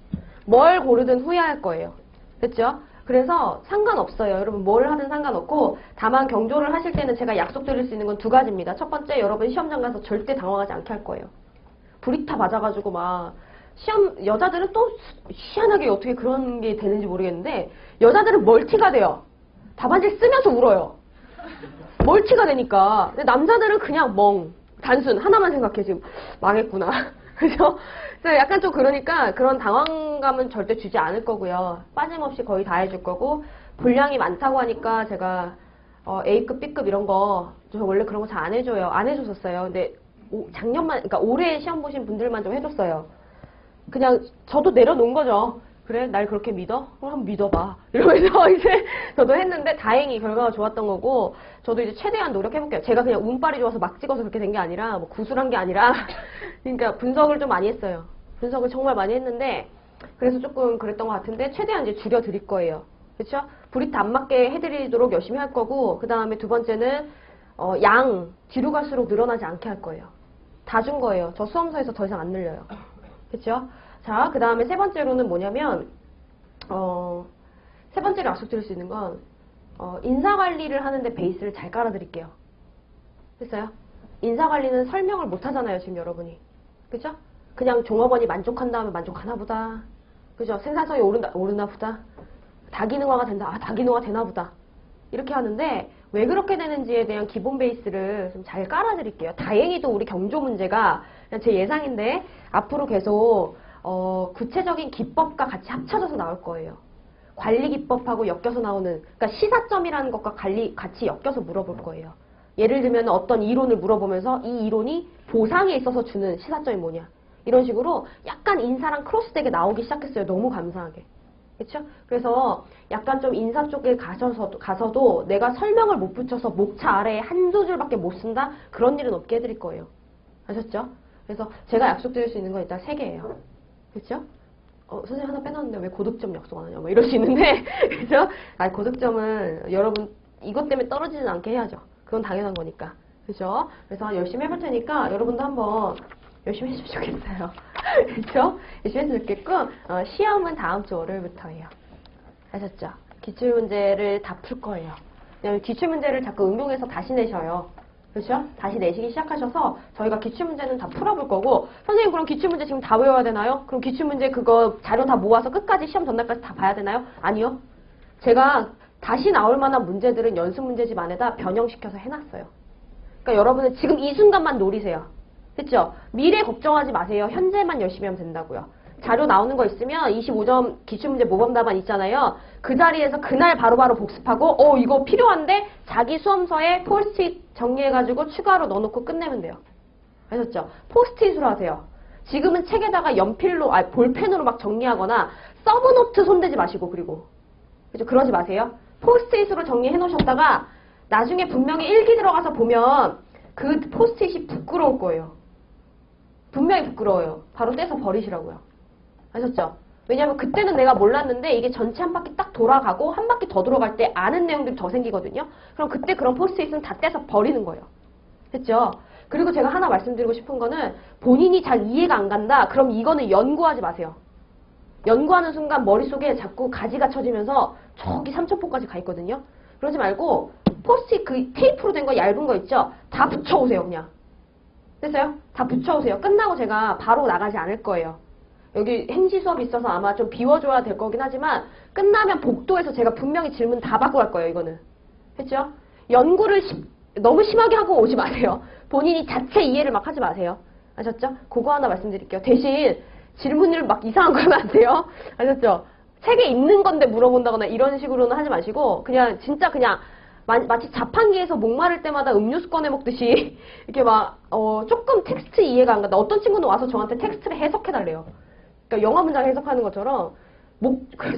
뭘 고르든 후회할 거예요. 그렇죠? 그래서 상관없어요. 여러분 뭘 하든 상관없고 다만 경조를 하실 때는 제가 약속드릴 수 있는 건 두 가지입니다. 첫 번째, 여러분 시험장 가서 절대 당황하지 않게 할 거예요. 불이타 맞아가지고 막 여자들은 또 희한하게 어떻게 그런 게 되는지 모르겠는데 여자들은 멀티가 돼요. 답안지 쓰면서 울어요. 멀티가 되니까. 근데 남자들은 그냥 단순 하나만 생각해. 지금 망했구나. 그죠? 그래서 약간 좀 그러니까 그런 당황감은 절대 주지 않을 거고요. 빠짐없이 거의 다 해줄 거고 분량이 많다고 하니까 제가 A급, B급 이런 거 저 원래 그런 거 잘 안 해줘요. 안 해줬었어요. 근데 그러니까 올해 시험 보신 분들만 좀 해줬어요. 그냥 저도 내려놓은 거죠. 그래? 날 그렇게 믿어? 그럼 한번 믿어봐. 이러면서 이제 저도 했는데 다행히 결과가 좋았던 거고 저도 이제 최대한 노력해볼게요. 제가 그냥 운빨이 좋아서 막 찍어서 그렇게 된 게 아니라 뭐 구술한 게 아니라 그러니까 분석을 좀 많이 했어요. 분석을 정말 많이 했는데 그래서 조금 그랬던 것 같은데 최대한 이제 줄여드릴 거예요. 그렇죠? 불이타 안 맞게 해드리도록 열심히 할 거고 그 다음에 두 번째는 양 뒤로 갈수록 늘어나지 않게 할 거예요. 다 준 거예요. 저 수험서에서 더 이상 안 늘려요. 그렇죠? 자, 그 다음에 세 번째로는 뭐냐면 세 번째로 약속드릴 수 있는 건 인사관리를 하는데 베이스를 잘 깔아드릴게요. 됐어요? 인사관리는 설명을 못 하잖아요, 지금 여러분이. 그죠? 그냥 종업원이 만족한다면 만족하나 보다. 그죠? 생산성이 오르나 보다. 다기능화가 된다. 아, 다기능화 되나 보다. 이렇게 하는데 왜 그렇게 되는지에 대한 기본 베이스를 좀 잘 깔아드릴게요. 다행히도 우리 경조 문제가 그냥 제 예상인데 앞으로 계속 구체적인 기법과 같이 합쳐져서 나올 거예요. 관리 기법하고 엮여서 나오는, 그러니까 시사점이라는 것과 같이 엮여서 물어볼 거예요. 예를 들면 어떤 이론을 물어보면서 이 이론이 보상에 있어서 주는 시사점이 뭐냐. 이런 식으로 약간 인사랑 크로스되게 나오기 시작했어요. 너무 감사하게. 그렇죠? 그래서 약간 좀 인사 쪽에 가서도 내가 설명을 못 붙여서 목차 아래에 한두 줄밖에 못 쓴다? 그런 일은 없게 해드릴 거예요. 아셨죠? 그래서 제가 약속드릴 수 있는 건 일단 3개예요. 그렇죠? 선생님 하나 빼놨는데 왜 고득점 약속 안 하냐? 뭐 이럴 수 있는데, 그죠? 고득점은 여러분 이것 때문에 떨어지진 않게 해야죠. 그건 당연한 거니까. 그죠? 그래서 열심히 해볼 테니까 여러분도 한번 열심히 해주시면 좋겠어요. 그렇죠? 열심히 했으면 좋겠고 시험은 다음 주 월요일부터예요. 아셨죠? 기출문제를 다 풀 거예요. 왜냐면 기출문제를 자꾸 응용해서 다시 내셔요. 그렇죠? 다시 내시기 시작하셔서 저희가 기출문제는 다 풀어볼 거고 선생님 그럼 기출문제 지금 다 외워야 되나요? 그럼 기출문제 그거 자료 다 모아서 끝까지 시험 전날까지 다 봐야 되나요? 아니요. 제가 다시 나올 만한 문제들은 연습 문제집 안에다 변형시켜서 해놨어요. 그러니까 여러분은 지금 이 순간만 노리세요. 됐죠? 미래 걱정하지 마세요. 현재만 열심히 하면 된다고요. 자료 나오는 거 있으면 25점 기출문제 모범 답안 있잖아요. 그 자리에서 그날 바로바로 복습하고 이거 필요한데 자기 수험서에 포스트잇 정리해가지고 추가로 넣어놓고 끝내면 돼요. 아셨죠? 포스트잇으로 하세요. 지금은 책에다가 연필로, 볼펜으로 막 정리하거나 서브노트 손대지 마시고 그리고 그죠? 그러지 마세요. 포스트잇으로 정리해 놓으셨다가 나중에 분명히 일기 들어가서 보면 그 포스트잇이 부끄러울 거예요. 분명히 부끄러워요. 바로 떼서 버리시라고요. 아셨죠? 왜냐면 그때는 내가 몰랐는데 이게 전체 한 바퀴 딱 돌아가고 한 바퀴 더 돌아갈 때 아는 내용들이 더 생기거든요. 그럼 그때 그런 포스트잇은 다 떼서 버리는 거예요. 됐죠? 그리고 제가 하나 말씀드리고 싶은 거는 본인이 잘 이해가 안 간다. 그럼 이거는 연구하지 마세요. 연구하는 순간 머릿속에 자꾸 가지가 쳐지면서 저기 삼천포까지 가 있거든요. 그러지 말고 포스트잇 그 테이프로 된 거 얇은 거 있죠? 다 붙여오세요 그냥. 됐어요? 다 붙여오세요. 끝나고 제가 바로 나가지 않을 거예요. 여기 행시 수업이 있어서 아마 좀 비워줘야 될 거긴 하지만 끝나면 복도에서 제가 분명히 질문 다 받고 갈 거예요. 이거는. 됐죠? 연구를 너무 심하게 하고 오지 마세요. 본인이 자체 이해를 막 하지 마세요. 아셨죠? 그거 하나 말씀드릴게요. 대신 질문을 막 이상한 거 하면 안 돼요. 아셨죠? 책에 있는 건데 물어본다거나 이런 식으로는 하지 마시고 그냥 진짜 그냥 마치 자판기에서 목마를 때마다 음료수 꺼내 먹듯이 이렇게 막 조금 텍스트 이해가 안 간다. 어떤 친구는 와서 저한테 텍스트를 해석해달래요. 그러니까 영어 문장 해석하는 것처럼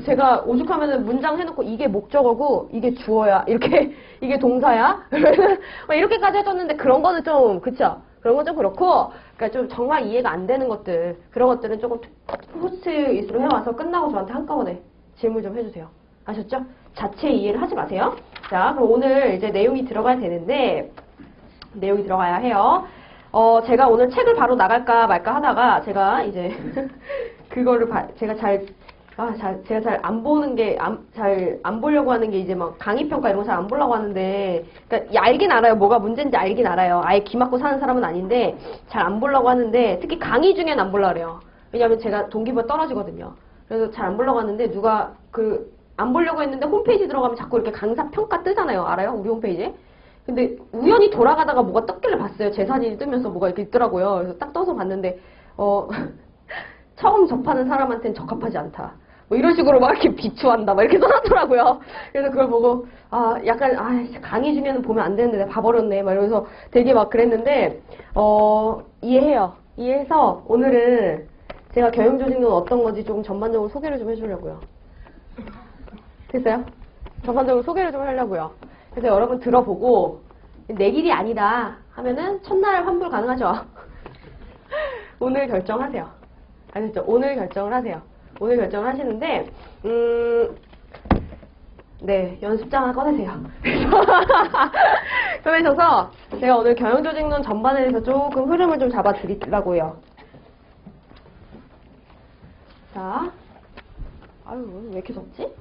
제가 오죽하면은 문장 해놓고 이게 목적어고 이게 주어야 이렇게 이게 동사야 이렇게까지 해줬는데 그런 거는 좀 그쵸? 그런 건 좀 그렇고 그러니까 좀 정말 이해가 안 되는 것들 그런 것들은 조금 포스트잇으로 해와서 끝나고 저한테 한꺼번에 질문 좀 해주세요. 아셨죠? 자체 이해를 하지 마세요. 자, 그럼 오늘 이제 내용이 들어가야 되는데 내용이 들어가야 해요. 제가 오늘 책을 바로 나갈까 말까 하다가 제가 이제 그거를 제가 잘 안 보는 게 잘 안 보려고 하는 게 이제 막 강의 평가 이런 거 잘 안 보려고 하는데 그러니까 알긴 알아요. 뭐가 문제인지 알긴 알아요. 아예 귀 막고 사는 사람은 아닌데 잘 안 보려고 하는데 특히 강의 중엔 안 보려고 그래요. 왜냐하면 제가 동기부여 떨어지거든요. 그래서 잘 안 보려고 하는데 누가 안 보려고 했는데 홈페이지 들어가면 자꾸 이렇게 강사 평가 뜨잖아요. 알아요? 우리 홈페이지에. 근데 우연히 돌아가다가 뭐가 떴길래 봤어요. 제 사진이 뜨면서 뭐가 이렇게 있더라고요. 그래서 딱 떠서 봤는데 처음 접하는 사람한테는 적합하지 않다. 뭐 이런 식으로 막 이렇게 비추한다. 막 이렇게 써놨더라고요. 그래서 그걸 보고 약간 강의 중에는 보면 안 되는데 내가 봐버렸네. 막 이러면서 되게 막 그랬는데 이해해요. 이해해서 오늘은 제가 경영조직론 어떤 건지 조금 전반적으로 소개를 좀 해주려고요. 됐어요? 전반적으로 소개를 좀 하려고요. 그래서 여러분 들어보고 내 길이 아니다 하면은 첫날 환불 가능하죠? 오늘 결정하세요. 아시죠? 오늘 결정을 하세요. 오늘 결정을 하시는데 네, 연습장 하나 꺼내세요. 꺼내셔서 제가 오늘 경영조직론 전반에 대해서 조금 흐름을 좀 잡아드리려고요. 자, 아유 왜 이렇게 덥지?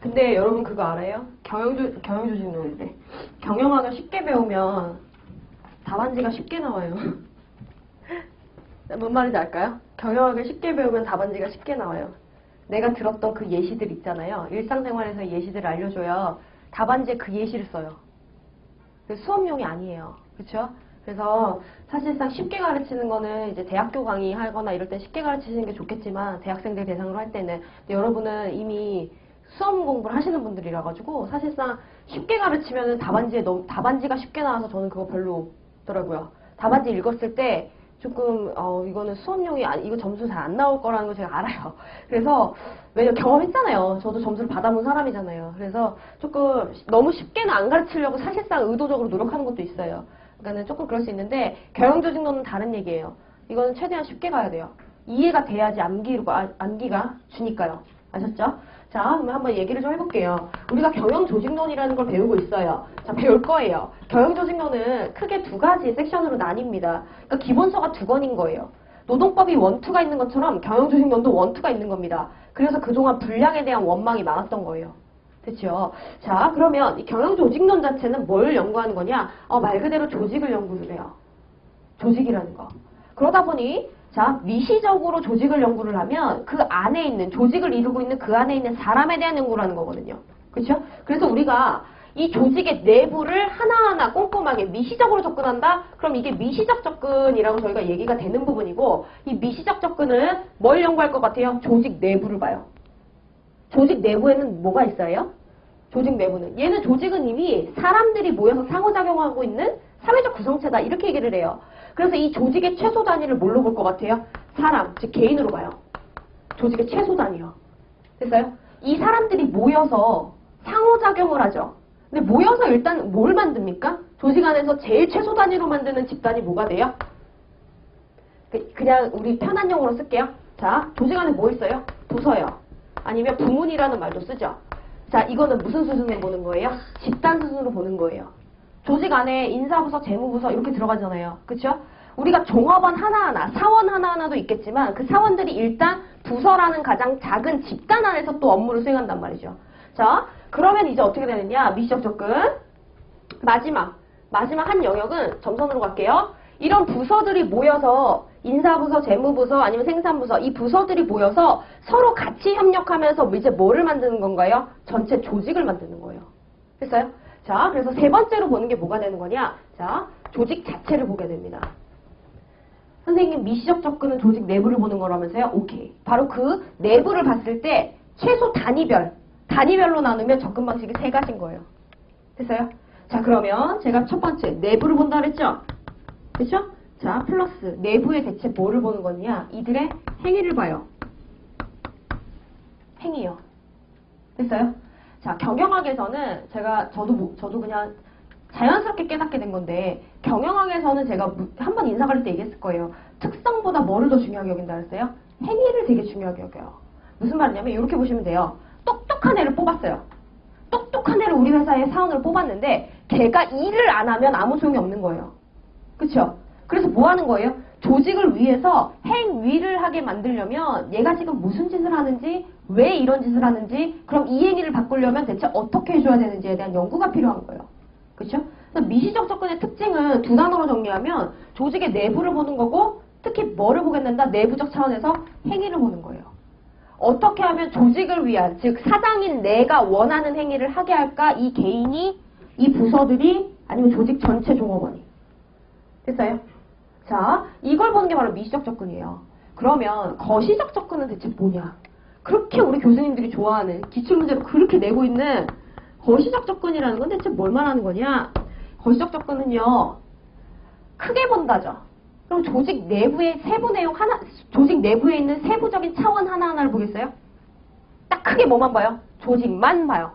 근데 여러분 그거 알아요? 경영조직론인데 경영학을 쉽게 배우면 답안지가 쉽게 나와요. 뭔 말인지 알까요? 경영학을 쉽게 배우면 답안지가 쉽게 나와요. 내가 들었던 그 예시들 있잖아요. 일상생활에서 예시들을 알려줘요. 답안지에 그 예시를 써요. 수업용이 아니에요. 그렇죠? 그래서 사실상 쉽게 가르치는 거는 이제 대학교 강의 하거나 이럴 때 쉽게 가르치시는 게 좋겠지만 대학생들 대상으로 할 때는 근데 여러분은 이미 수험 공부를 하시는 분들이라 가지고 사실상 쉽게 가르치면 답안지가 쉽게 나와서 저는 그거 별로더라고요. 답안지 읽었을 때 조금 이거는 수업용이 이거 점수 잘 안 나올 거라는 거 제가 알아요. 그래서 왜냐면 경험했잖아요. 저도 점수를 받아본 사람이잖아요. 그래서 조금 너무 쉽게는 안 가르치려고 사실상 의도적으로 노력하는 것도 있어요. 그러니까는 조금 그럴 수 있는데 경영조직론은 다른 얘기예요. 이거는 최대한 쉽게 가야 돼요. 이해가 돼야지 암기가 주니까요. 아셨죠? 자, 그러면 한번 얘기를 좀 해볼게요. 우리가 경영조직론이라는 걸 배우고 있어요. 자, 배울 거예요. 경영조직론은 크게 두 가지 섹션으로 나뉩니다. 그러니까 기본서가 두 권인 거예요. 노동법이 원투가 있는 것처럼 경영조직론도 원투가 있는 겁니다. 그래서 그동안 분량에 대한 원망이 많았던 거예요. 됐죠? 자, 그러면 이 경영조직론 자체는 뭘 연구하는 거냐? 말 그대로 조직을 연구를 해요. 조직이라는 거. 그러다 보니 자, 미시적으로 조직을 연구를 하면 그 안에 있는 조직을 이루고 있는 그 안에 있는 사람에 대한 연구를 하는 거거든요. 그렇죠? 그래서 우리가 이 조직의 내부를 하나하나 꼼꼼하게 미시적으로 접근한다? 그럼 이게 미시적 접근이라고 저희가 얘기가 되는 부분이고 이 미시적 접근은 뭘 연구할 것 같아요? 조직 내부를 봐요. 조직 내부에는 뭐가 있어요? 조직 내부는 얘는 조직은 이미 사람들이 모여서 상호작용하고 있는 사회적 구성체다 이렇게 얘기를 해요. 그래서 이 조직의 최소 단위를 뭘로 볼 것 같아요? 사람, 즉 개인으로 봐요. 조직의 최소 단위요. 됐어요? 이 사람들이 모여서 상호작용을 하죠. 근데 모여서 일단 뭘 만듭니까? 조직 안에서 제일 최소 단위로 만드는 집단이 뭐가 돼요? 그냥 우리 편한 용어로 쓸게요. 자, 조직 안에 뭐 있어요? 부서요. 아니면 부문이라는 말도 쓰죠. 자, 이거는 무슨 수준으로 보는 거예요? 집단 수준으로 보는 거예요. 조직 안에 인사부서, 재무부서 이렇게 들어가잖아요. 그렇죠? 우리가 종업원 하나하나, 사원 하나하나도 있겠지만 그 사원들이 일단 부서라는 가장 작은 집단 안에서 또 업무를 수행한단 말이죠. 자, 그러면 이제 어떻게 되느냐? 미시적 접근. 마지막 한 영역은 점선으로 갈게요. 이런 부서들이 모여서 인사부서, 재무부서, 아니면 생산부서 이 부서들이 모여서 서로 같이 협력하면서 이제 뭐를 만드는 건가요? 전체 조직을 만드는 거예요. 됐어요? 자, 그래서 세 번째로 보는 게 뭐가 되는 거냐? 자, 조직 자체를 보게 됩니다. 선생님, 미시적 접근은 조직 내부를 보는 거라면서요? 오케이. 바로 그 내부를 봤을 때 최소 단위별로 나누면 접근 방식이 세 가지인 거예요. 됐어요? 자, 그러면 제가 첫 번째 내부를 본다 그랬죠? 그렇죠? 자, 플러스 내부에 대체 뭐를 보는 거냐? 이들의 행위를 봐요. 행위요. 됐어요? 자, 경영학에서는 저도 그냥 자연스럽게 깨닫게 된 건데 경영학에서는 제가 한번 인사 가릴 때 얘기했을 거예요. 특성보다 뭐를 더 중요하게 여긴다 그랬어요? 행위를 되게 중요하게 여겨요. 무슨 말이냐면 이렇게 보시면 돼요. 똑똑한 애를 뽑았어요. 똑똑한 애를 우리 회사에 사원으로 뽑았는데 걔가 일을 안 하면 아무 소용이 없는 거예요. 그렇죠? 그래서 뭐 하는 거예요? 조직을 위해서 행위를 하게 만들려면 얘가 지금 무슨 짓을 하는지, 왜 이런 짓을 하는지, 그럼 이 행위를 바꾸려면 대체 어떻게 해줘야 되는지에 대한 연구가 필요한 거예요. 그렇죠? 그래서 미시적 접근의 특징은 두 단어로 정리하면 조직의 내부를 보는 거고 특히 뭐를 보게 된다? 내부적 차원에서 행위를 보는 거예요. 어떻게 하면 조직을 위한, 즉 사장인 내가 원하는 행위를 하게 할까? 이 개인이, 이 부서들이, 아니면 조직 전체 종업원이. 됐어요? 자, 이걸 보는 게 바로 미시적 접근이에요. 그러면 거시적 접근은 대체 뭐냐? 그렇게 우리 교수님들이 좋아하는 기출문제로 그렇게 내고 있는 거시적 접근이라는 건 대체 뭘 말하는 거냐? 거시적 접근은요, 크게 본다죠. 그럼 조직 내부의 세부 내용 조직 내부에 있는 세부적인 차원 하나하나를 보겠어요? 딱 크게 뭐만 봐요? 조직만 봐요.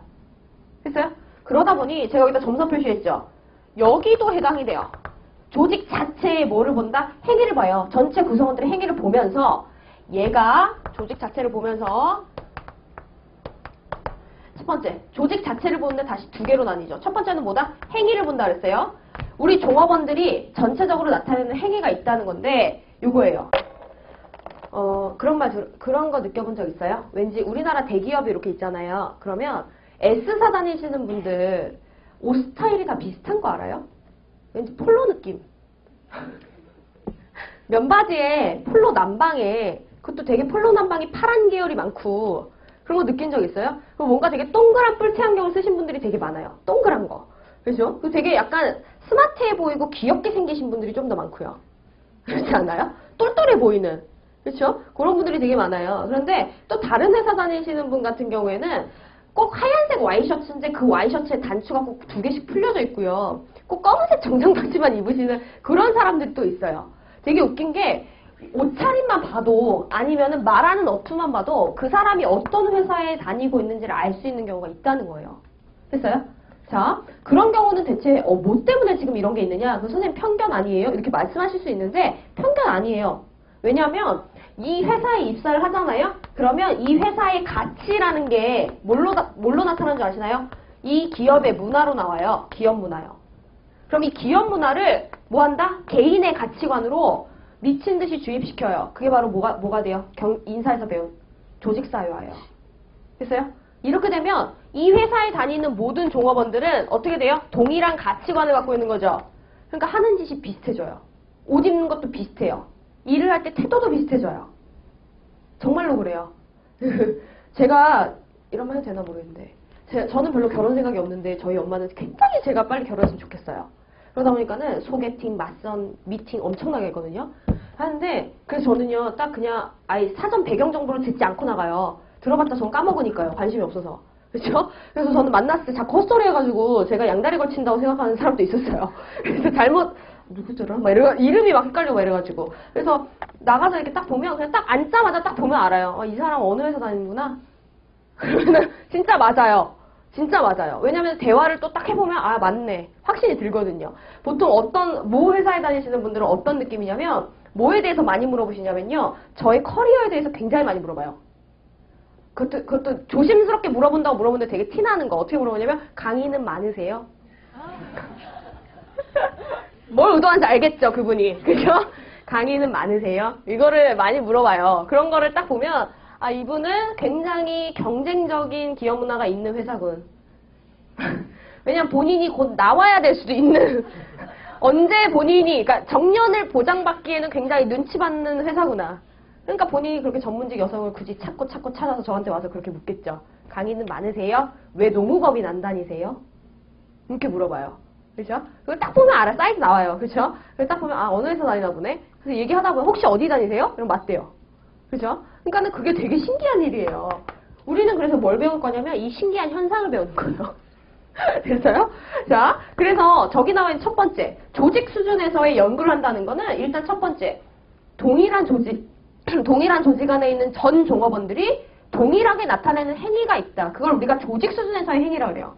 됐어요? 그러다 보니 제가 여기다 점선 표시했죠? 여기도 해당이 돼요. 조직 자체에 뭐를 본다? 행위를 봐요. 전체 구성원들의 행위를 보면서 얘가 조직 자체를 보면서 첫 번째, 조직 자체를 보는데 다시 두 개로 나뉘죠. 첫 번째는 뭐다? 행위를 본다 그랬어요. 우리 종업원들이 전체적으로 나타내는 행위가 있다는 건데 요거예요. 그런 거 느껴본 적 있어요? 왠지 우리나라 대기업이 이렇게 있잖아요. 그러면 S사 다니시는 분들 옷 스타일이 다 비슷한 거 알아요? 왠지 폴로 느낌. 면바지에 폴로 남방에 그것도 되게 폴로 남방이 파란 계열이 많고 그런 거 느낀 적 있어요? 그리고 뭔가 되게 동그란 뿔테 안경을 쓰신 분들이 되게 많아요. 동그란 거. 그죠? 그리고 되게 약간 스마트해 보이고 귀엽게 생기신 분들이 좀 더 많고요. 그렇지 않아요? 똘똘해 보이는. 그렇죠? 그런 분들이 되게 많아요. 그런데 또 다른 회사 다니시는 분 같은 경우에는 꼭 하얀색 와이셔츠인데 그 와이셔츠에 단추가 꼭 두 개씩 풀려져 있고요. 꼭 검은색 정장 바지만 입으시는 그런 사람들도 있어요. 되게 웃긴 게 옷차림만 봐도 아니면은 말하는 어투만 봐도 그 사람이 어떤 회사에 다니고 있는지를 알 수 있는 경우가 있다는 거예요. 됐어요? 자, 그런 경우는 대체 뭐 때문에 지금 이런 게 있느냐? 그 선생님 편견 아니에요? 이렇게 말씀하실 수 있는데 편견 아니에요. 왜냐하면 이 회사에 입사를 하잖아요? 그러면 이 회사의 가치라는 게 뭘로 나타나는 줄 아시나요? 이 기업의 문화로 나와요. 기업 문화요. 그럼 이 기업 문화를 뭐 한다? 개인의 가치관으로 미친 듯이 주입시켜요. 그게 바로 뭐가 돼요? 인사에서 배운 조직사회화예요. 됐어요? 이렇게 되면 이 회사에 다니는 모든 종업원들은 어떻게 돼요? 동일한 가치관을 갖고 있는 거죠. 그러니까 하는 짓이 비슷해져요. 옷 입는 것도 비슷해요. 일을 할 때 태도도 비슷해져요. 정말로 그래요. 제가 이런 말 해도 되나 모르겠는데 저는 별로 결혼 생각이 없는데 저희 엄마는 굉장히 제가 빨리 결혼했으면 좋겠어요. 그러다 보니까는 소개팅, 맞선, 미팅 엄청나게 했거든요. 하는데 그래서 저는요 딱 그냥 아예 사전 배경 정보를 듣지 않고 나가요. 들어봤자 저는 까먹으니까요. 관심이 없어서. 그렇죠? 그래서 저는 만났을 때 자꾸 헛소리 해가지고 제가 양다리 걸친다고 생각하는 사람도 있었어요. 그래서 잘못 누구더라? 막 이름이 막 헷갈리고 막 이래가지고. 그래서 나가서 이렇게 딱 보면 그냥 딱 앉자마자 딱 보면 알아요. 이 사람 어느 회사 다니는구나. 그러면은 진짜 맞아요. 진짜 맞아요. 왜냐면 대화를 또 딱 해보면 아 맞네. 확신이 들거든요. 보통 모 회사에 다니시는 분들은 어떤 느낌이냐면 뭐에 대해서 많이 물어보시냐면요. 저의 커리어에 대해서 굉장히 많이 물어봐요. 그것도 조심스럽게 물어본다고 물어보는데 되게 티나는 거. 어떻게 물어보냐면 강의는 많으세요? 뭘 의도하는지 알겠죠, 그분이. 그죠? 강의는 많으세요? 이거를 많이 물어봐요. 그런 거를 딱 보면 아, 이분은 굉장히 경쟁적인 기업 문화가 있는 회사군. 왜냐면 본인이 곧 나와야 될 수도 있는 언제 본인이 그러니까 정년을 보장받기에는 굉장히 눈치 받는 회사구나. 그러니까 본인이 그렇게 전문직 여성을 굳이 찾고 찾아서 저한테 와서 그렇게 묻겠죠. 강의는 많으세요? 왜 노무법인 안 다니세요? 이렇게 물어봐요. 그렇죠? 그걸 딱 보면 알아. 사이트 나와요. 그렇죠? 그래서 딱 보면 아 어느 회사 다니나 보네. 그래서 얘기하다 보면 혹시 어디 다니세요? 그럼 맞대요. 그렇죠? 그러니까는 그게 되게 신기한 일이에요. 우리는 그래서 뭘 배울 거냐면 이 신기한 현상을 배우는 거예요. 됐어요? 자, 그래서 저기 나와 있는 첫 번째 조직 수준에서의 연구를 한다는 거는 일단 첫 번째 동일한 조직 안에 있는 전 종업원들이 동일하게 나타내는 행위가 있다. 그걸 우리가 조직 수준에서의 행위라고 그래요.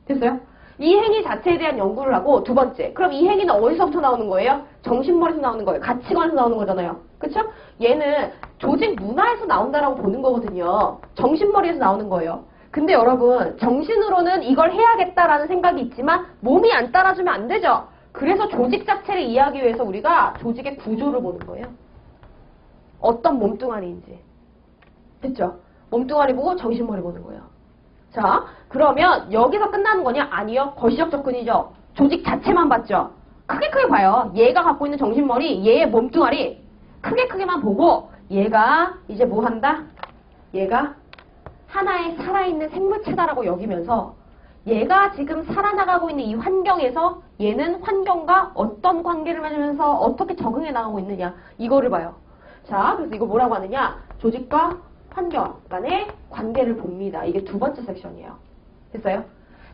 됐어요? 이 행위 자체에 대한 연구를 하고 두 번째, 그럼 이 행위는 어디서부터 나오는 거예요? 정신머리에서 나오는 거예요. 가치관에서 나오는 거잖아요. 그쵸? 얘는 조직 문화에서 나온다라고 보는 거거든요. 정신머리에서 나오는 거예요. 근데 여러분, 정신으로는 이걸 해야겠다라는 생각이 있지만 몸이 안 따라주면 안 되죠. 그래서 조직 자체를 이해하기 위해서 우리가 조직의 구조를 보는 거예요. 어떤 몸뚱아리인지. 됐죠? 몸뚱아리 보고 정신머리 보는 거예요. 자, 그러면 여기서 끝나는 거냐? 아니요. 거시적 접근이죠. 조직 자체만 봤죠. 크게 봐요. 얘가 갖고 있는 정신머리, 얘의 몸뚱아리 크게만 보고 얘가 이제 뭐 한다? 얘가 하나의 살아있는 생물체다라고 여기면서 얘가 지금 살아나가고 있는 이 환경에서 얘는 환경과 어떤 관계를 맺으면서 어떻게 적응해 나가고 있느냐 이거를 봐요. 자, 그래서 이거 뭐라고 하느냐? 조직과 환경 간의 관계를 봅니다. 이게 두 번째 섹션이에요. 됐어요?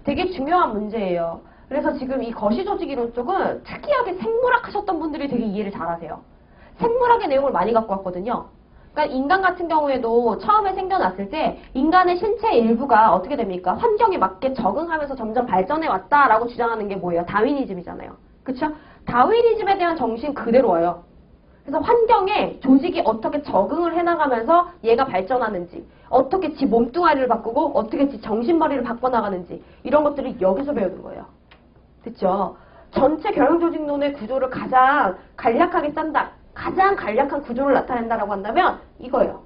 되게 중요한 문제예요. 그래서 지금 이 거시조직이론 쪽은 특이하게 생물학 하셨던 분들이 되게 이해를 잘하세요. 생물학의 내용을 많이 갖고 왔거든요. 그러니까 인간 같은 경우에도 처음에 생겨났을 때 인간의 신체 일부가 어떻게 됩니까? 환경에 맞게 적응하면서 점점 발전해 왔다라고 주장하는 게 뭐예요? 다윈이즘이잖아요. 그쵸? 다윈이즘에 대한 정신 그대로 와요. 그래서 환경에 조직이 어떻게 적응을 해나가면서 얘가 발전하는지, 어떻게 지 몸뚱아리를 바꾸고 어떻게 지 정신머리를 바꿔나가는지 이런 것들을 여기서 배우는 거예요. 됐죠? 전체 경영조직론의 구조를 가장 간략하게 짠다. 가장 간략한 구조를 나타낸다라고 한다면 이거예요.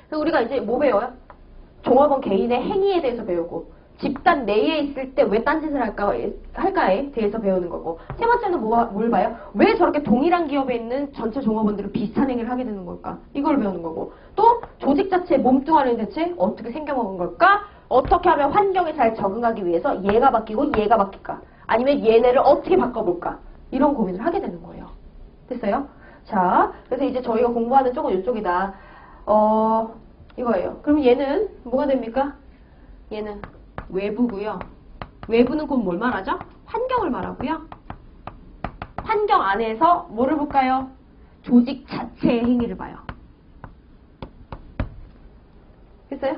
그래서 우리가 이제 뭐 배워요? 종업원 개인의 행위에 대해서 배우고 집단 내에 있을 때 왜 딴짓을 할까에 대해서 배우는 거고 세 번째는 뭘 봐요? 왜 저렇게 동일한 기업에 있는 전체 종업원들은 비슷한 행위를 하게 되는 걸까? 이걸 배우는 거고 또 조직 자체의 몸뚱아리는 대체 어떻게 생겨먹은 걸까? 어떻게 하면 환경에 잘 적응하기 위해서 얘가 바뀌고 얘가 바뀔까? 아니면 얘네를 어떻게 바꿔볼까? 이런 고민을 하게 되는 거예요. 됐어요? 자, 그래서 이제 저희가 공부하는 쪽은 이쪽이다. 이거예요. 그럼 얘는 뭐가 됩니까? 얘는 외부고요. 외부는 곧 뭘 말하죠? 환경을 말하고요. 환경 안에서 뭐를 볼까요? 조직 자체의 행위를 봐요. 됐어요?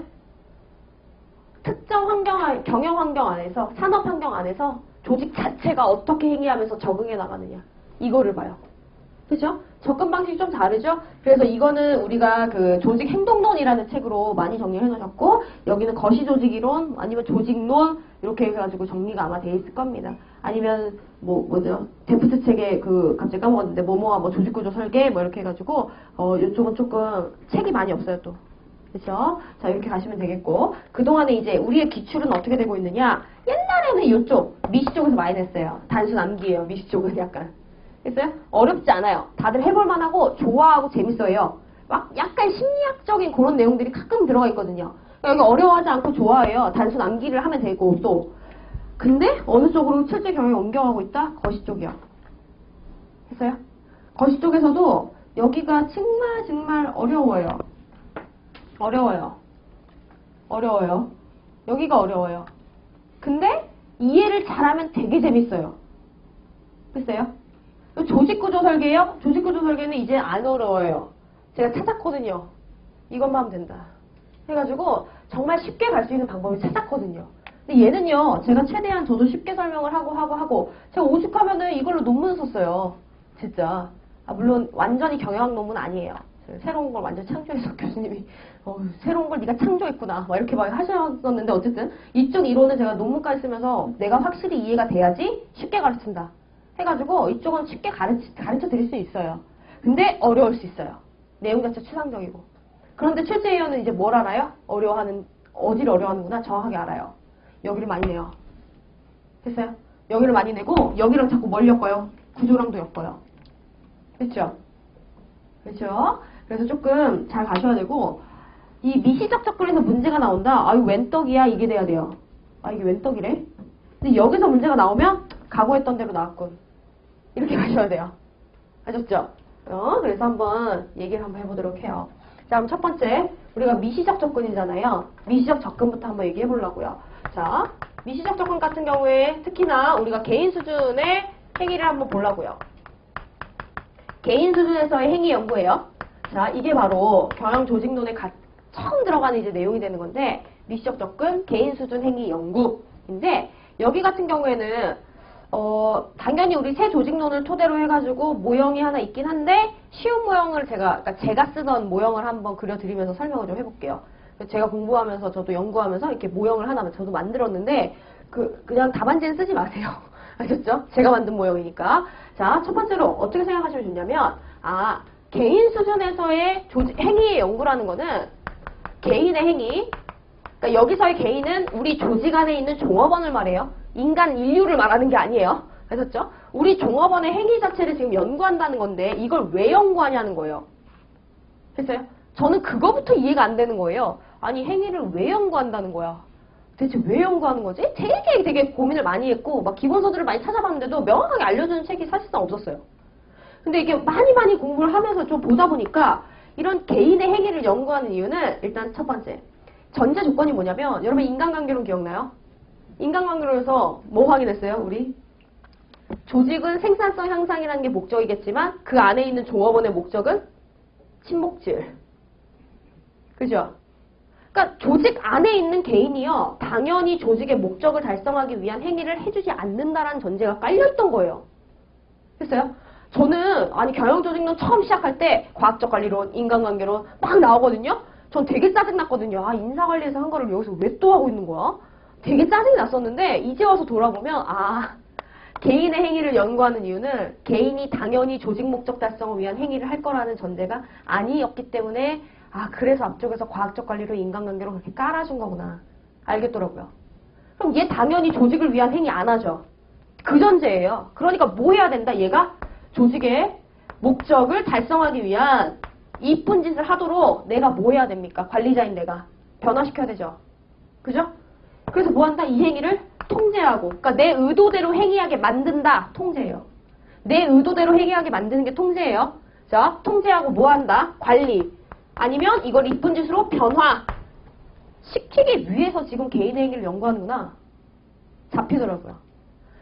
특정 환경, 경영 환경 안에서, 산업 환경 안에서 조직 자체가 어떻게 행위하면서 적응해 나가느냐. 이거를 봐요. 그죠? 접근 방식이 좀 다르죠? 그래서 이거는 우리가 그 조직 행동론이라는 책으로 많이 정리해 놓으셨고, 여기는 거시조직이론, 아니면 조직론, 이렇게 해가지고 정리가 아마 돼 있을 겁니다. 아니면, 뭐죠? 데프트 책에 갑자기 까먹었는데, 뭐뭐와 조직구조 설계, 이렇게 해가지고, 이쪽은 조금 책이 많이 없어요, 또. 그쵸? 자, 이렇게 가시면 되겠고, 그동안에 이제 우리의 기출은 어떻게 되고 있느냐? 옛날에는 이쪽, 미시 쪽에서 많이 냈어요. 단순 암기예요, 미시 쪽은 약간. 됐어요? 어렵지 않아요. 다들 해볼만 하고 좋아하고 재밌어요. 막 약간 심리학적인 그런 내용들이 가끔 들어가 있거든요. 여기 어려워하지 않고 좋아해요. 단순 암기를 하면 되고 또. 근데 어느 쪽으로 실제 경영이 옮겨가고 있다? 거시 쪽이요. 됐어요? 거시 쪽에서도 여기가 정말 어려워요. 어려워요. 여기가 어려워요. 근데 이해를 잘하면 되게 재밌어요. 됐어요? 조직구조 설계요? 조직구조 설계는 이제 안 어려워요. 제가 찾았거든요. 이것만 하면 된다. 해가지고 정말 쉽게 갈 수 있는 방법을 찾았거든요. 근데 얘는요, 제가 최대한 저도 쉽게 설명을 하고 제가 오죽하면은 이걸로 논문 썼어요. 진짜. 물론 완전히 경영학 논문 아니에요. 새로운 걸 완전 창조해서 교수님이 새로운 걸 네가 창조했구나 막 이렇게 막 하셨었는데 어쨌든 이쪽 이론은 제가 논문까지 쓰면서 내가 확실히 이해가 돼야지 쉽게 가르친다 해가지고 이쪽은 쉽게 가르쳐 드릴 수 있어요. 근데 어려울 수 있어요. 내용 자체 추상적이고. 그런데 최재희원은 이제 뭘 알아요? 어디를 어려워하는구나 정확하게 알아요. 여기를 많이 내요. 됐어요? 여기를 많이 내고 여기랑 자꾸 뭘 엮어요? 구조랑도 엮어요. 됐죠? 그렇죠? 그래서 조금 잘 가셔야 되고 이 미시적 접근에서 문제가 나온다. 이거 웬 떡이야? 이게 돼야 돼요. 이게 웬 떡이래? 근데 여기서 문제가 나오면 각오했던 대로 나왔군. 이렇게 가셔야 돼요. 아셨죠? 그래서 한번 얘기를 한번 해보도록 해요. 자, 그럼 첫 번째 우리가 미시적 접근이잖아요. 미시적 접근부터 한번 얘기해 보려고요. 자, 미시적 접근 같은 경우에 특히나 우리가 개인 수준의 행위를 한번 보려고요. 개인 수준에서의 행위 연구예요. 자, 이게 바로 경영 조직론에 처음 들어가는 이제 내용이 되는 건데 미시적 접근, 개인 수준 행위 연구인데 여기 같은 경우에는 당연히 우리 새 조직론을 토대로 해가지고 모형이 하나 있긴 한데 쉬운 모형을 제가 쓰던 모형을 한번 그려드리면서 설명을 좀 해볼게요. 제가 공부하면서 저도 연구하면서 이렇게 모형을 하나 저도 만들었는데 그냥 답안지는 쓰지 마세요. 아셨죠? 제가 만든 모형이니까. 자, 첫 번째로 어떻게 생각하시면 좋냐면 개인 수준에서의 행위의 연구라는 거는 개인의 행위, 그러니까 여기서의 개인은 우리 조직 안에 있는 종업원을 말해요. 인간 인류를 말하는 게 아니에요. 아셨죠? 우리 종업원의 행위 자체를 지금 연구한다는 건데 이걸 왜 연구하냐는 거예요. 됐어요? 저는 그거부터 이해가 안 되는 거예요. 아니 행위를 왜 연구한다는 거야? 대체 왜 연구하는 거지? 되게 고민을 많이 했고 막 기본서들을 많이 찾아봤는데도 명확하게 알려주는 책이 사실상 없었어요. 근데 이게 많이 공부를 하면서 좀 보다 보니까 이런 개인의 행위를 연구하는 이유는 일단 첫 번째 전제 조건이 뭐냐면 여러분 인간관계론 기억나요? 인간관계론에서 뭐 확인했어요? 우리? 조직은 생산성 향상이라는 게 목적이겠지만 그 안에 있는 종업원의 목적은 친목질. 그죠? 그러니까 조직 안에 있는 개인이요. 당연히 조직의 목적을 달성하기 위한 행위를 해주지 않는다라는 전제가 깔려있던 거예요. 됐어요? 저는 경영조직론 처음 시작할 때 과학적 관리론, 인간관계론 막 나오거든요. 전 되게 짜증났거든요. 인사관리에서 한 거를 여기서 왜 또 하고 있는 거야? 되게 짜증이 났었는데 이제 와서 돌아보면 개인의 행위를 연구하는 이유는 개인이 당연히 조직 목적 달성을 위한 행위를 할 거라는 전제가 아니었기 때문에 그래서 앞쪽에서 과학적 관리로 인간관계로 그렇게 깔아준 거구나. 알겠더라고요. 그럼 얘 당연히 조직을 위한 행위 안 하죠. 그 전제예요. 그러니까 뭐 해야 된다? 얘가 조직의 목적을 달성하기 위한 이쁜 짓을 하도록 내가 뭐 해야 됩니까? 관리자인 내가. 변화시켜야 되죠. 그죠? 그래서 뭐 한다? 이 행위를 통제하고. 그러니까 내 의도대로 행위하게 만든다. 통제예요. 내 의도대로 행위하게 만드는 게 통제예요. 자, 통제하고 뭐 한다? 관리. 아니면 이걸 이쁜 짓으로 변화시키기 위해서 지금 개인의 행위를 연구하는구나. 잡히더라고요.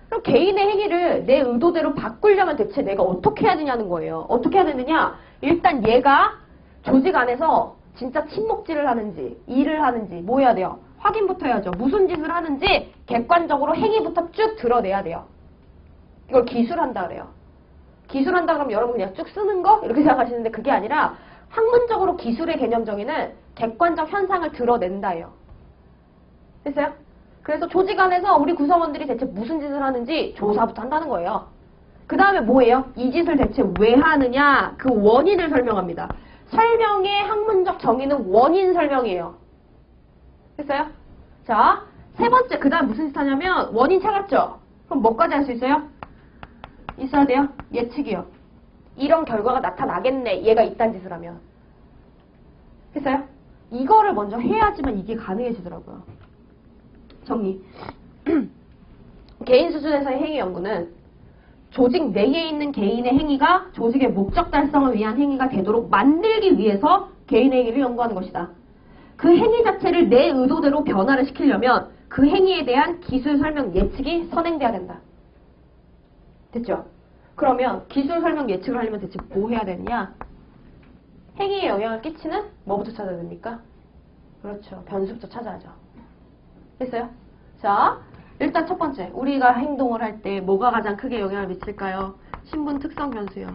그럼 개인의 행위를 내 의도대로 바꾸려면 대체 내가 어떻게 해야 되냐는 거예요. 어떻게 해야 되느냐? 일단 얘가 조직 안에서 진짜 친목질을 하는지 일을 하는지 뭐 해야 돼요? 확인부터 해야죠. 무슨 짓을 하는지 객관적으로 행위부터 쭉 드러내야 돼요. 이걸 기술한다 그래요. 기술한다 그러면 여러분 그냥 쭉 쓰는 거? 이렇게 생각하시는데 그게 아니라 학문적으로 기술의 개념 정의는 객관적 현상을 드러낸다예요. 됐어요? 그래서 조직 안에서 우리 구성원들이 대체 무슨 짓을 하는지 조사부터 한다는 거예요. 그 다음에 뭐예요? 이 짓을 대체 왜 하느냐? 그 원인을 설명합니다. 설명의 학문적 정의는 원인 설명이에요. 됐어요? 자, 세 번째, 그 다음 무슨 짓 하냐면 원인 찾았죠? 그럼 뭐까지 할 수 있어요? 있어야 돼요? 예측이요. 이런 결과가 나타나겠네. 얘가 이딴 짓을 하면. 했어요? 이거를 먼저 해야지만 이게 가능해지더라고요. 정리. 개인 수준에서의 행위 연구는 조직 내에 있는 개인의 행위가 조직의 목적 달성을 위한 행위가 되도록 만들기 위해서 개인의 행위를 연구하는 것이다. 그 행위 자체를 내 의도대로 변화를 시키려면 그 행위에 대한 기술 설명 예측이 선행돼야 된다. 됐죠? 그러면 기술 설명 예측을 하려면 대체 뭐 해야 되느냐? 행위에 영향을 끼치는 뭐부터 찾아야 됩니까? 그렇죠. 변수부터 찾아야죠. 됐어요? 자, 일단 첫 번째. 우리가 행동을 할 때 뭐가 가장 크게 영향을 미칠까요? 신분 특성 변수요.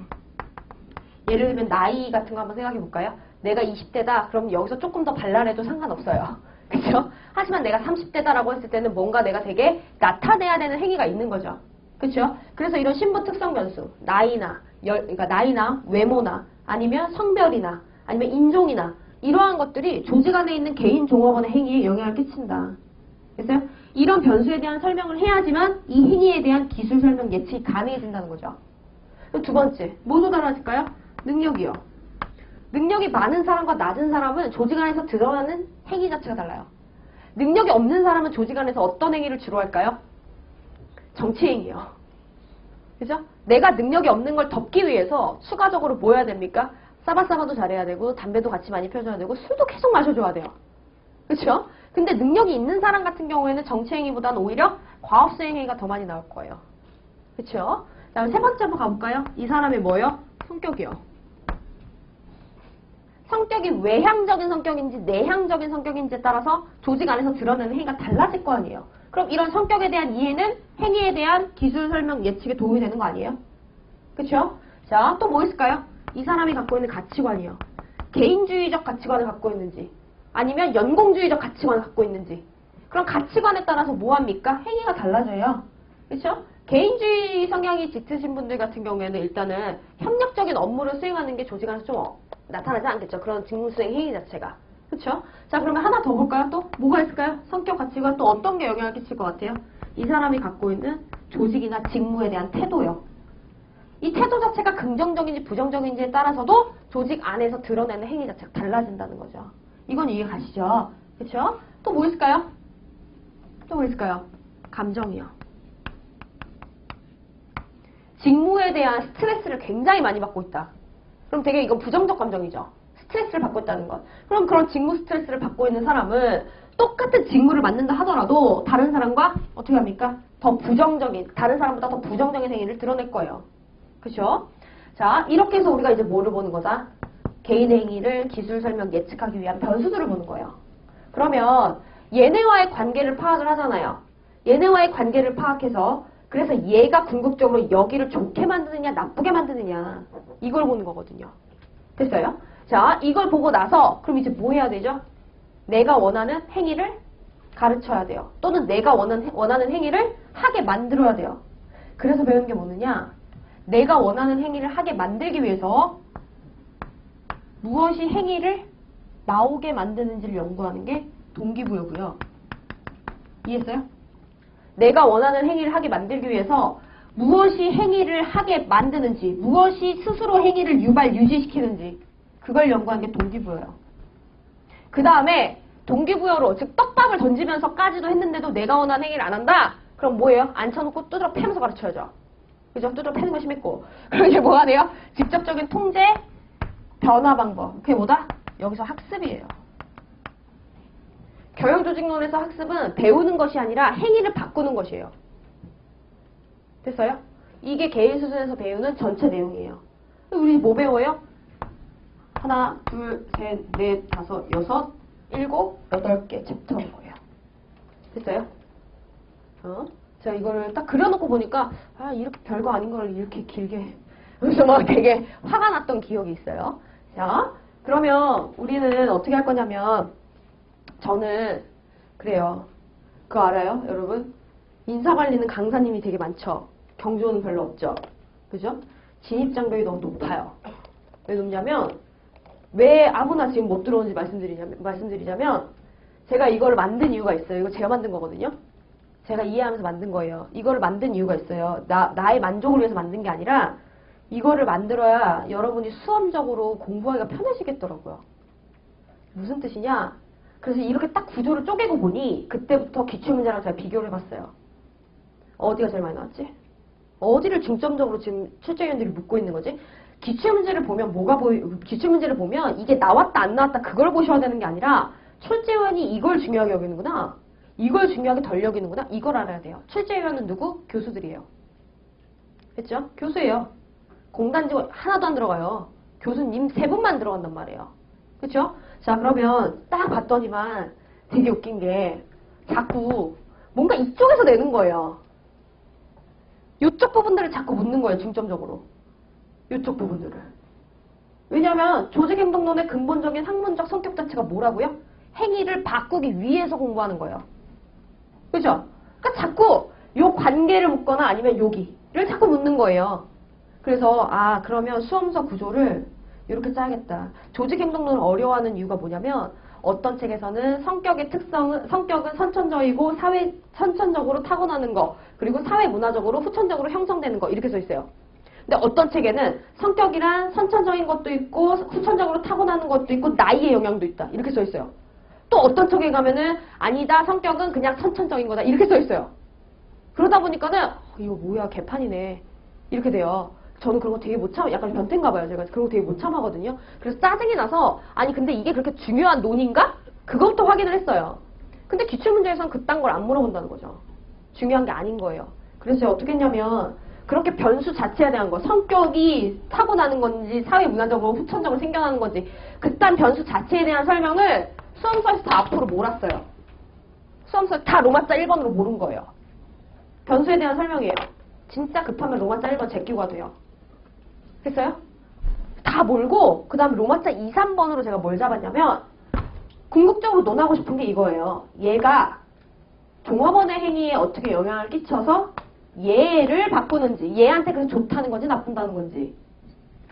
예를 들면 나이 같은 거 한번 생각해 볼까요? 내가 20대다. 그럼 여기서 조금 더 발랄해도 상관없어요. 그렇죠? 하지만 내가 30대다라고 했을 때는 뭔가 내가 되게 나타내야 되는 행위가 있는 거죠. 그렇죠? 그래서 이런 신분 특성 변수, 그러니까 나이나 외모나 아니면 성별이나 아니면 인종이나 이러한 것들이 조직 안에 있는 개인 종업원의 행위에 영향을 끼친다. 그래서 이런 변수에 대한 설명을 해야지만 이 행위에 대한 기술 설명 예측이 가능해진다는 거죠. 두 번째, 뭐도 달라질까요? 능력이요. 능력이 많은 사람과 낮은 사람은 조직 안에서 드러나는 행위 자체가 달라요. 능력이 없는 사람은 조직 안에서 어떤 행위를 주로 할까요? 정치 행위요. 그죠? 내가 능력이 없는 걸 덮기 위해서 추가적으로 뭐 해야 됩니까? 싸바싸바도 잘해야 되고 담배도 같이 많이 펴줘야 되고 술도 계속 마셔줘야 돼요. 그렇죠? 근데 능력이 있는 사람 같은 경우에는 정치 행위보다는 오히려 과업수행 행위가 더 많이 나올 거예요. 그렇죠? 다음 세 번째 한번 가볼까요? 이 사람의 뭐요? 성격이요. 성격이 외향적인 성격인지 내향적인 성격인지에 따라서 조직 안에서 드러내는 행위가 달라질 거 아니에요. 그럼 이런 성격에 대한 이해는 행위에 대한 기술 설명 예측에 도움이 되는 거 아니에요? 그렇죠? 자, 또 뭐 있을까요? 이 사람이 갖고 있는 가치관이요. 개인주의적 가치관을 갖고 있는지 아니면 연공주의적 가치관을 갖고 있는지 그럼 가치관에 따라서 뭐합니까? 행위가 달라져요. 그렇죠? 개인주의 성향이 짙으신 분들 같은 경우에는 일단은 협력적인 업무를 수행하는 게 조직 안에서 좀 나타나지 않겠죠. 그런 직무수행 행위 자체가. 그렇죠? 자, 그러면 하나 더 볼까요? 또 뭐가 있을까요? 성격 가치관 또 어떤 게 영향을 끼칠 것 같아요? 이 사람이 갖고 있는 조직이나 직무에 대한 태도요. 이 태도 자체가 긍정적인지 부정적인지에 따라서도 조직 안에서 드러내는 행위 자체가 달라진다는 거죠. 이건 이해 가시죠? 그렇죠? 또 뭐 있을까요? 또 뭐 있을까요? 감정이요. 직무에 대한 스트레스를 굉장히 많이 받고 있다. 그럼 되게 이건 부정적 감정이죠. 스트레스를 받고 있다는 것. 그럼 그런 직무 스트레스를 받고 있는 사람은 똑같은 직무를 맡는다 하더라도 다른 사람과 어떻게 합니까? 더 부정적인, 다른 사람보다 더 부정적인 행위를 드러낼 거예요. 그렇죠? 자, 이렇게 해서 우리가 이제 뭐를 보는 거다? 개인의 행위를 기술 설명 예측하기 위한 변수들을 보는 거예요. 그러면 얘네와의 관계를 파악을 하잖아요. 얘네와의 관계를 파악해서 그래서 얘가 궁극적으로 여기를 좋게 만드느냐 나쁘게 만드느냐 이걸 보는 거거든요. 됐어요? 자, 이걸 보고 나서 그럼 이제 뭐 해야 되죠? 내가 원하는 행위를 가르쳐야 돼요. 또는 내가 원하는 행위를 하게 만들어야 돼요. 그래서 배우는 게 뭐느냐? 내가 원하는 행위를 하게 만들기 위해서 무엇이 행위를 나오게 만드는지를 연구하는 게 동기부여고요. 이해했어요? 내가 원하는 행위를 하게 만들기 위해서 무엇이 행위를 하게 만드는지, 무엇이 스스로 행위를 유지시키는지 그걸 연구하는 게 동기부여예요. 그 다음에 동기부여로 즉 떡밥을 던지면서까지도 했는데도 내가 원하는 행위를 안 한다? 그럼 뭐예요? 앉혀놓고 두드러 패면서 가르쳐야죠. 그죠? 두드러 패는 거 심했고. 그럼 이제 뭐가 돼요? 직접적인 통제, 변화 방법. 그게 뭐다? 여기서 학습이에요. 교육조직론에서 학습은 배우는 것이 아니라 행위를 바꾸는 것이에요. 됐어요? 이게 개인 수준에서 배우는 전체 내용이에요. 우리 뭐 배워요? 하나, 둘, 셋, 넷, 다섯, 여섯, 일곱, 여덟 개 챕터인 거예요. 됐어요? 제가 이거를 딱 그려놓고 보니까 아 이렇게 별거 아닌 걸 이렇게 길게 그래서 막 되게 화가 났던 기억이 있어요. 자, 그러면 우리는 어떻게 할 거냐면 저는 그래요. 그거 알아요? 여러분? 인사관리는 강사님이 되게 많죠. 경조는 별로 없죠. 그죠? 진입장벽이 너무 높아요. 왜 높냐면 왜 아무나 지금 못 들어오는지 말씀드리자면 제가 이걸 만든 이유가 있어요. 이거 제가 만든 거거든요. 제가 이해하면서 만든 거예요. 이거를 만든 이유가 있어요. 나의 만족을 위해서 만든 게 아니라 이거를 만들어야 여러분이 수험적으로 공부하기가 편해지겠더라고요. 무슨 뜻이냐? 그래서 이렇게 딱 구조를 쪼개고 보니 그때부터 기출문제랑 제가 비교를 해봤어요. 어디가 제일 많이 나왔지? 어디를 중점적으로 지금 출제위원들이 묻고 있는 거지? 기출문제를 보면 기출문제를 보면 이게 나왔다 안 나왔다 그걸 보셔야 되는 게 아니라 출제위원이 이걸 중요하게 여기는구나. 이걸 중요하게 덜 여기는구나. 이걸 알아야 돼요. 출제위원은 누구? 교수들이에요. 됐죠? 교수예요. 공단지원 하나도 안 들어가요. 교수님 3분만 들어간단 말이에요. 그쵸? 자, 그러면 딱 봤더니만 되게 웃긴 게 자꾸 뭔가 이쪽에서 내는 거예요. 이쪽 부분들을 자꾸 묻는 거예요. 중점적으로. 이쪽 부분들을. 왜냐하면 조직행동론의 근본적인 학문적 성격 자체가 뭐라고요? 행위를 바꾸기 위해서 공부하는 거예요. 그죠? 그러니까 자꾸 요 관계를 묻거나 아니면 여기를 자꾸 묻는 거예요. 그래서 그러면 수험서 구조를 이렇게 짜야겠다. 조직행동론을 어려워하는 이유가 뭐냐면 어떤 책에서는 성격은 선천적이고 선천적으로 타고나는 거 그리고 사회문화적으로 후천적으로 형성되는 거 이렇게 써 있어요. 근데 어떤 책에는 성격이란 선천적인 것도 있고 후천적으로 타고나는 것도 있고 나이의 영향도 있다 이렇게 써 있어요. 또 어떤 책에 가면은 아니다 성격은 그냥 선천적인 거다 이렇게 써 있어요. 그러다 보니까는 이거 뭐야 개판이네 이렇게 돼요. 저는 그런 거 되게 못 참아, 약간 변태인가 봐요. 제가 그런 거 되게 못 참아거든요. 그래서 짜증이 나서 아니 근데 이게 그렇게 중요한 논인가? 그것도 확인을 했어요. 근데 기출문제에서는 그딴 걸 안 물어본다는 거죠. 중요한 게 아닌 거예요. 그래서 제가 어떻게 했냐면 그렇게 변수 자체에 대한 거, 성격이 타고나는 건지 사회 문화적으로 후천적으로 생겨나는 건지 그딴 변수 자체에 대한 설명을 수험서에서 다 앞으로 몰았어요. 수험서 다 로마자 1번으로 모른 거예요. 변수에 대한 설명이에요. 진짜 급하면 로마자 1번 제끼고 가도 돼요. 됐어요? 다 몰고 그 다음에 로마자 2, 3번으로 제가 뭘 잡았냐면 궁극적으로 논하고 싶은 게 이거예요. 얘가 종업원의 행위에 어떻게 영향을 끼쳐서 얘를 바꾸는지 얘한테 그래서 좋다는 건지 나쁜다는 건지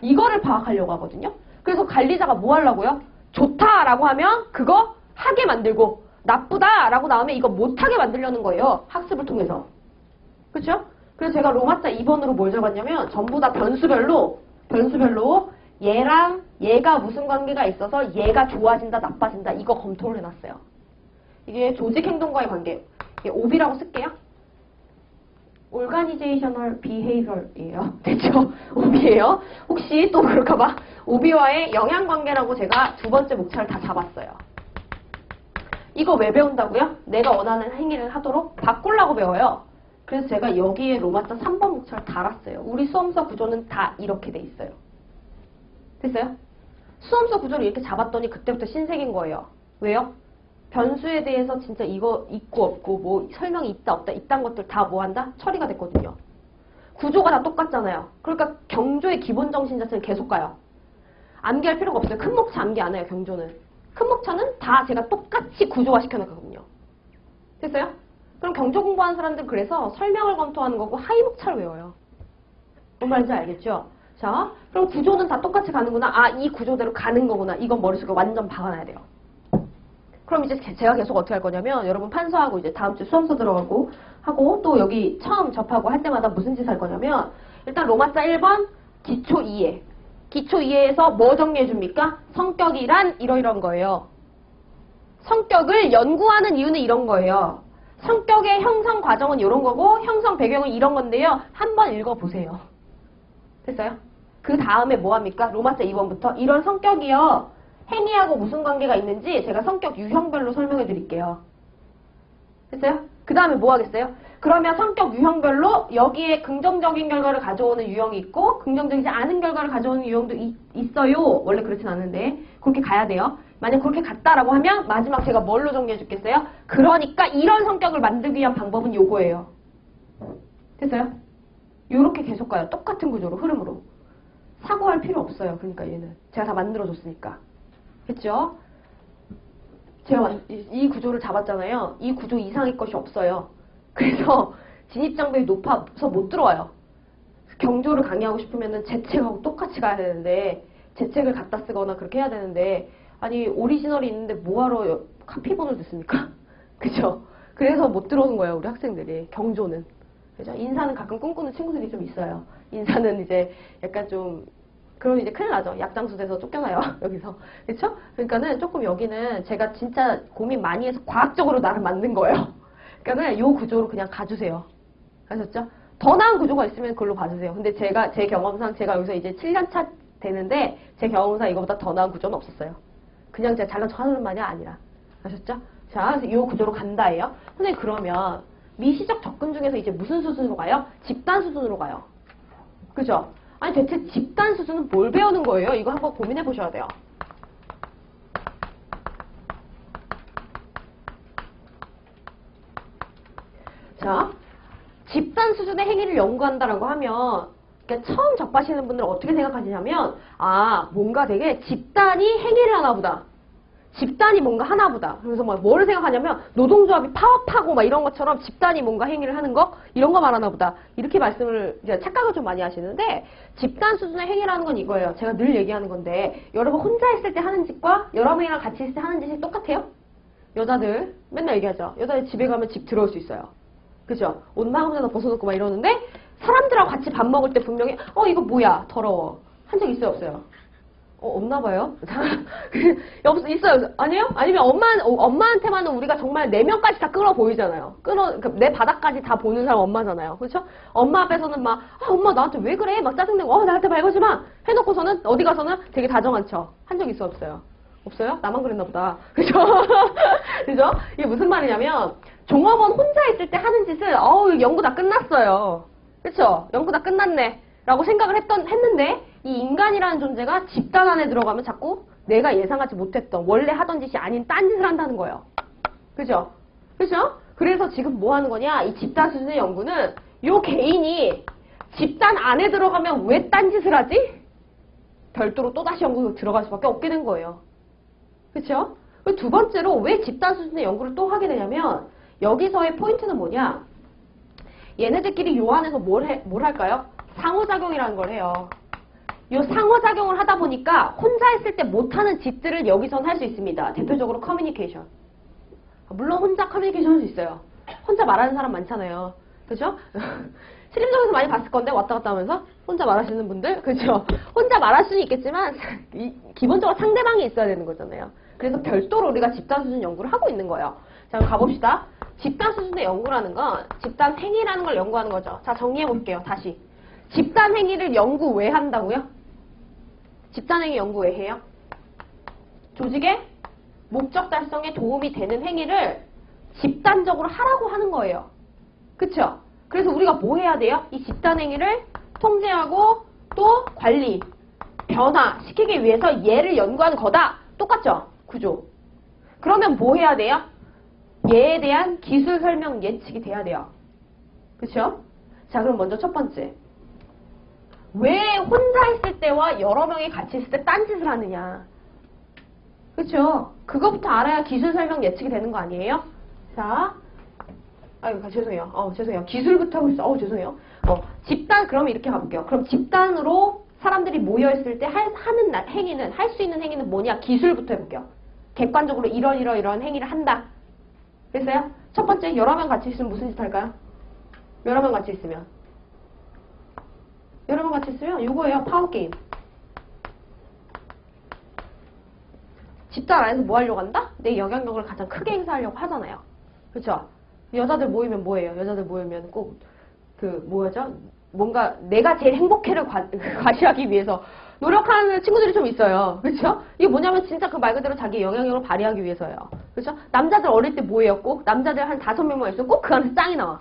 이거를 파악하려고 하거든요. 그래서 관리자가 뭐 하려고요? 좋다라고 하면 그거 하게 만들고 나쁘다라고 나오면 이거 못하게 만들려는 거예요. 학습을 통해서. 그렇죠? 그래서 제가 로마자 2번으로 뭘 잡았냐면 전부 다 변수별로 얘랑 얘가 무슨 관계가 있어서 얘가 좋아진다 나빠진다 이거 검토를 해놨어요. 이게 조직행동과의 관계. 이게 OB라고 쓸게요. Organizational Behavior이에요. 됐죠? OB예요. 혹시 또 그럴까봐 OB와의 영향관계라고 제가 2번째 목차를 다 잡았어요. 이거 왜 배운다고요? 내가 원하는 행위를 하도록 바꾸려고 배워요. 그래서 제가 여기에 로마자 3번 목차를 달았어요. 우리 수험서 구조는 다 이렇게 돼 있어요. 됐어요? 수험서 구조를 이렇게 잡았더니 그때부터 신세계인 거예요. 왜요? 변수에 대해서 진짜 이거 있고 없고 뭐 설명이 있다 없다 이딴 것들 다 뭐 한다? 처리가 됐거든요. 구조가 다 똑같잖아요. 그러니까 경조의 기본 정신 자체는 계속 가요. 암기할 필요가 없어요. 큰 목차 암기 안 해요. 경조는. 큰 목차는 다 제가 똑같이 구조화 시켜놨거든요. 됐어요? 그럼 경조 공부하는 사람들은 그래서 설명을 검토하는 거고 하위 목차를 외워요. 뭔 말인지 알겠죠? 자, 그럼 구조는 다 똑같이 가는구나. 이 구조대로 가는 거구나. 이건 머릿속에 완전 박아놔야 돼요. 그럼 이제 제가 계속 어떻게 할 거냐면 여러분 판서하고 이제 다음 주 수험서 들어가고 하고 또 여기 처음 접하고 할 때마다 무슨 짓 할 거냐면 일단 로마자 1번 기초 이해. 기초 이해에서 뭐 정리해 줍니까? 성격이란 이러이런 거예요. 성격을 연구하는 이유는 이런 거예요. 성격의 형성 과정은 이런 거고 형성 배경은 이런 건데요. 한번 읽어보세요. 됐어요? 그 다음에 뭐 합니까? 로마자 2번부터 이런 성격이요. 행위하고 무슨 관계가 있는지 제가 성격 유형별로 설명해 드릴게요. 됐어요? 그 다음에 뭐 하겠어요? 그러면 성격 유형별로 여기에 긍정적인 결과를 가져오는 유형이 있고 긍정적이지 않은 결과를 가져오는 유형도 있어요. 원래 그렇진 않은데 그렇게 가야 돼요. 만약 그렇게 갔다라고 하면 마지막 제가 뭘로 정리해 줄겠어요? 그러니까 이런 성격을 만들기 위한 방법은 요거예요. 됐어요? 요렇게 계속 가요. 똑같은 구조로 흐름으로. 사고할 필요 없어요. 그러니까 얘는. 제가 다 만들어줬으니까. 됐죠? 제가 이 구조를 잡았잖아요. 이 구조 이상의 것이 없어요. 그래서 진입장벽이 높아서 못 들어와요. 경조를 강의하고 싶으면 제 책하고 똑같이 가야 되는데 제 책을 갖다 쓰거나 그렇게 해야 되는데 아니 오리지널이 있는데 뭐하러 카피본을 듣습니까? 그죠? 그래서 못 들어오는 거예요, 우리 학생들이. 경조는. 그죠? 인사는 가끔 꿈꾸는 친구들이 좀 있어요. 인사는 이제 약간 좀, 그럼 이제 큰일 나죠. 약장수 돼서 쫓겨나요, 여기서. 그쵸? 그러니까는 조금 여기는 제가 진짜 고민 많이 해서 과학적으로 나를 만든 거예요. 그러니까는 요 구조로 그냥 가주세요. 아셨죠? 더 나은 구조가 있으면 그걸로 봐주세요. 근데 제 경험상 제가 여기서 이제 7년 차 되는데 제 경험상 이거보다 더 나은 구조는 없었어요. 그냥 제가 잘난 척 하는 말이 아니라. 아셨죠? 자, 이 구조로 간다예요. 선생님 그러면 미시적 접근 중에서 이제 무슨 수준으로 가요? 집단 수준으로 가요. 그죠? 아니 대체 집단 수준은 뭘 배우는 거예요? 이거 한번 고민해 보셔야 돼요. 자, 집단 수준의 행위를 연구한다라고 하면 그러니까 처음 접하시는 분들은 어떻게 생각하시냐면 아, 뭔가 되게 집단이 행위를 하나 보다. 집단이 뭔가 하나 보다. 그래서 막 뭐를 생각하냐면 노동조합이 파업하고 막 이런 것처럼 집단이 뭔가 행위를 하는 거 이런 거 말하나 보다. 이렇게 말씀을 이제 착각을 좀 많이 하시는데 집단 수준의 행위라는 건 이거예요. 제가 늘 얘기하는 건데 여러분 혼자 있을 때 하는 짓과 여러 명이랑 같이 있을 때 하는 짓이 똑같아요? 여자들 맨날 얘기하죠. 여자들 집에 가면 집 들어올 수 있어요. 그죠? 옷 마음대로 벗어놓고 막 이러는데 사람들하고 같이 밥 먹을 때 분명히 이거 뭐야 더러워 한 적 있어요 없어요? 없나 봐요. 있어요. 아니에요? 아니면 엄마한테만은 우리가 정말 4명까지 다 끌어 보이잖아요. 그러니까 내 바닥까지 다 보는 사람 엄마잖아요. 그렇죠? 엄마 앞에서는 막 엄마 나한테 왜 그래? 막 짜증내고 나한테 말거지 마. 해놓고서는 어디 가서는 되게 다정한 척 한 적 있어 없어요? 없어요? 나만 그랬나 보다. 그죠? 그죠? 이게 무슨 말이냐면 종업원 혼자 있을 때 하는 짓을 연구 다 끝났어요. 그쵸? 연구 다 끝났네. 라고 생각을 했는데 이 인간이라는 존재가 집단 안에 들어가면 자꾸 내가 예상하지 못했던 원래 하던 짓이 아닌 딴 짓을 한다는 거예요. 그죠? 그죠? 그래서 지금 뭐 하는 거냐? 이 집단 수준의 연구는 요 개인이 집단 안에 들어가면 왜 딴 짓을 하지? 별도로 또다시 연구로 들어갈 수밖에 없게 된 거예요. 그쵸? 두 번째로 왜 집단 수준의 연구를 또 하게 되냐면 여기서의 포인트는 뭐냐? 얘네들끼리 요 안에서 뭘 할까요? 상호작용이라는 걸 해요. 이 상호작용을 하다 보니까 혼자 있을 때 못하는 짓들을 여기서는 할 수 있습니다. 대표적으로 커뮤니케이션. 물론 혼자 커뮤니케이션 할 수 있어요. 혼자 말하는 사람 많잖아요. 그죠? 실림동에서 많이 봤을 건데 왔다 갔다 하면서 혼자 말하시는 분들 그죠? 혼자 말할 수는 있겠지만 기본적으로 상대방이 있어야 되는 거잖아요. 그래서 별도로 우리가 집단 수준 연구를 하고 있는 거예요. 자, 그럼 가봅시다. 집단 수준의 연구라는 건 집단 행위라는 걸 연구하는 거죠. 자, 정리해 볼게요. 다시. 집단 행위를 연구 왜 한다고요? 집단 행위 연구 왜 해요? 조직의 목적 달성에 도움이 되는 행위를 집단적으로 하라고 하는 거예요. 그쵸? 그래서 우리가 뭐 해야 돼요? 이 집단 행위를 통제하고 또 관리, 변화시키기 위해서 얘를 연구하는 거다. 똑같죠? 구조. 그러면 뭐 해야 돼요? 얘에 대한 기술 설명 예측이 돼야 돼요. 그쵸? 자, 그럼 먼저 첫 번째. 왜 혼자 있을 때와 여러 명이 같이 있을 때 딴짓을 하느냐. 그쵸? 그거부터 알아야 기술 설명 예측이 되는 거 아니에요? 자, 죄송해요. 죄송해요. 기술부터 하고 있어. 죄송해요. 집단, 그럼 이렇게 가볼게요. 그럼 집단으로 사람들이 모여있을 때 할 수 있는 행위는 뭐냐? 기술부터 해볼게요. 객관적으로 이런 행위를 한다. 됐어요? 첫 번째, 여러 명 같이 있으면 무슨 짓 할까요? 여러 명 같이 있으면 이거예요. 파워게임. 집단 안에서 뭐 하려고 한다? 내 영향력을 가장 크게 행사하려고 하잖아요. 그렇죠? 여자들 모이면 뭐예요? 여자들 모이면 꼭 뭔가 내가 제일 행복해를 과시하기 위해서 노력하는 친구들이 좀 있어요. 그렇죠? 이게 뭐냐면 진짜 그 말 그대로 자기 영향력을 발휘하기 위해서예요. 그렇죠? 남자들 어릴 때 뭐예요? 꼭 남자들 한 5명만 있으면 꼭 그 안에서 짱이 나와.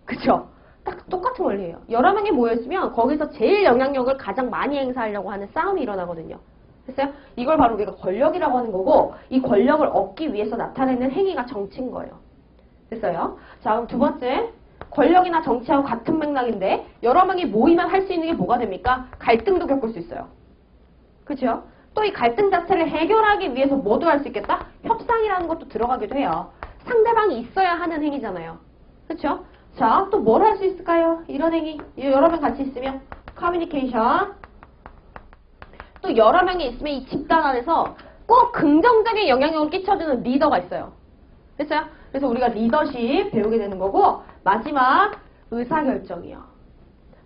그렇죠? 딱 똑같은 원리예요. 여러 명이 모여있으면 거기서 제일 영향력을 가장 많이 행사하려고 하는 싸움이 일어나거든요. 됐어요? 이걸 바로 우리가 권력이라고 하는 거고 이 권력을 얻기 위해서 나타내는 행위가 정치인 거예요. 됐어요? 자, 그럼 두 번째. 권력이나 정치하고 같은 맥락인데 여러 명이 모이면 할 수 있는 게 뭐가 됩니까? 갈등도 겪을 수 있어요. 그렇죠? 또 이 갈등 자체를 해결하기 위해서 뭐도 할 수 있겠다? 협상이라는 것도 들어가기도 해요. 상대방이 있어야 하는 행위잖아요. 그렇죠? 자, 또 뭘 할 수 있을까요? 이런 행위. 여러 명 같이 있으면 커뮤니케이션. 또 여러 명이 있으면 이 집단 안에서 꼭 긍정적인 영향력을 끼쳐주는 리더가 있어요. 됐어요? 그래서 우리가 리더십 배우게 되는 거고, 마지막 의사결정이요.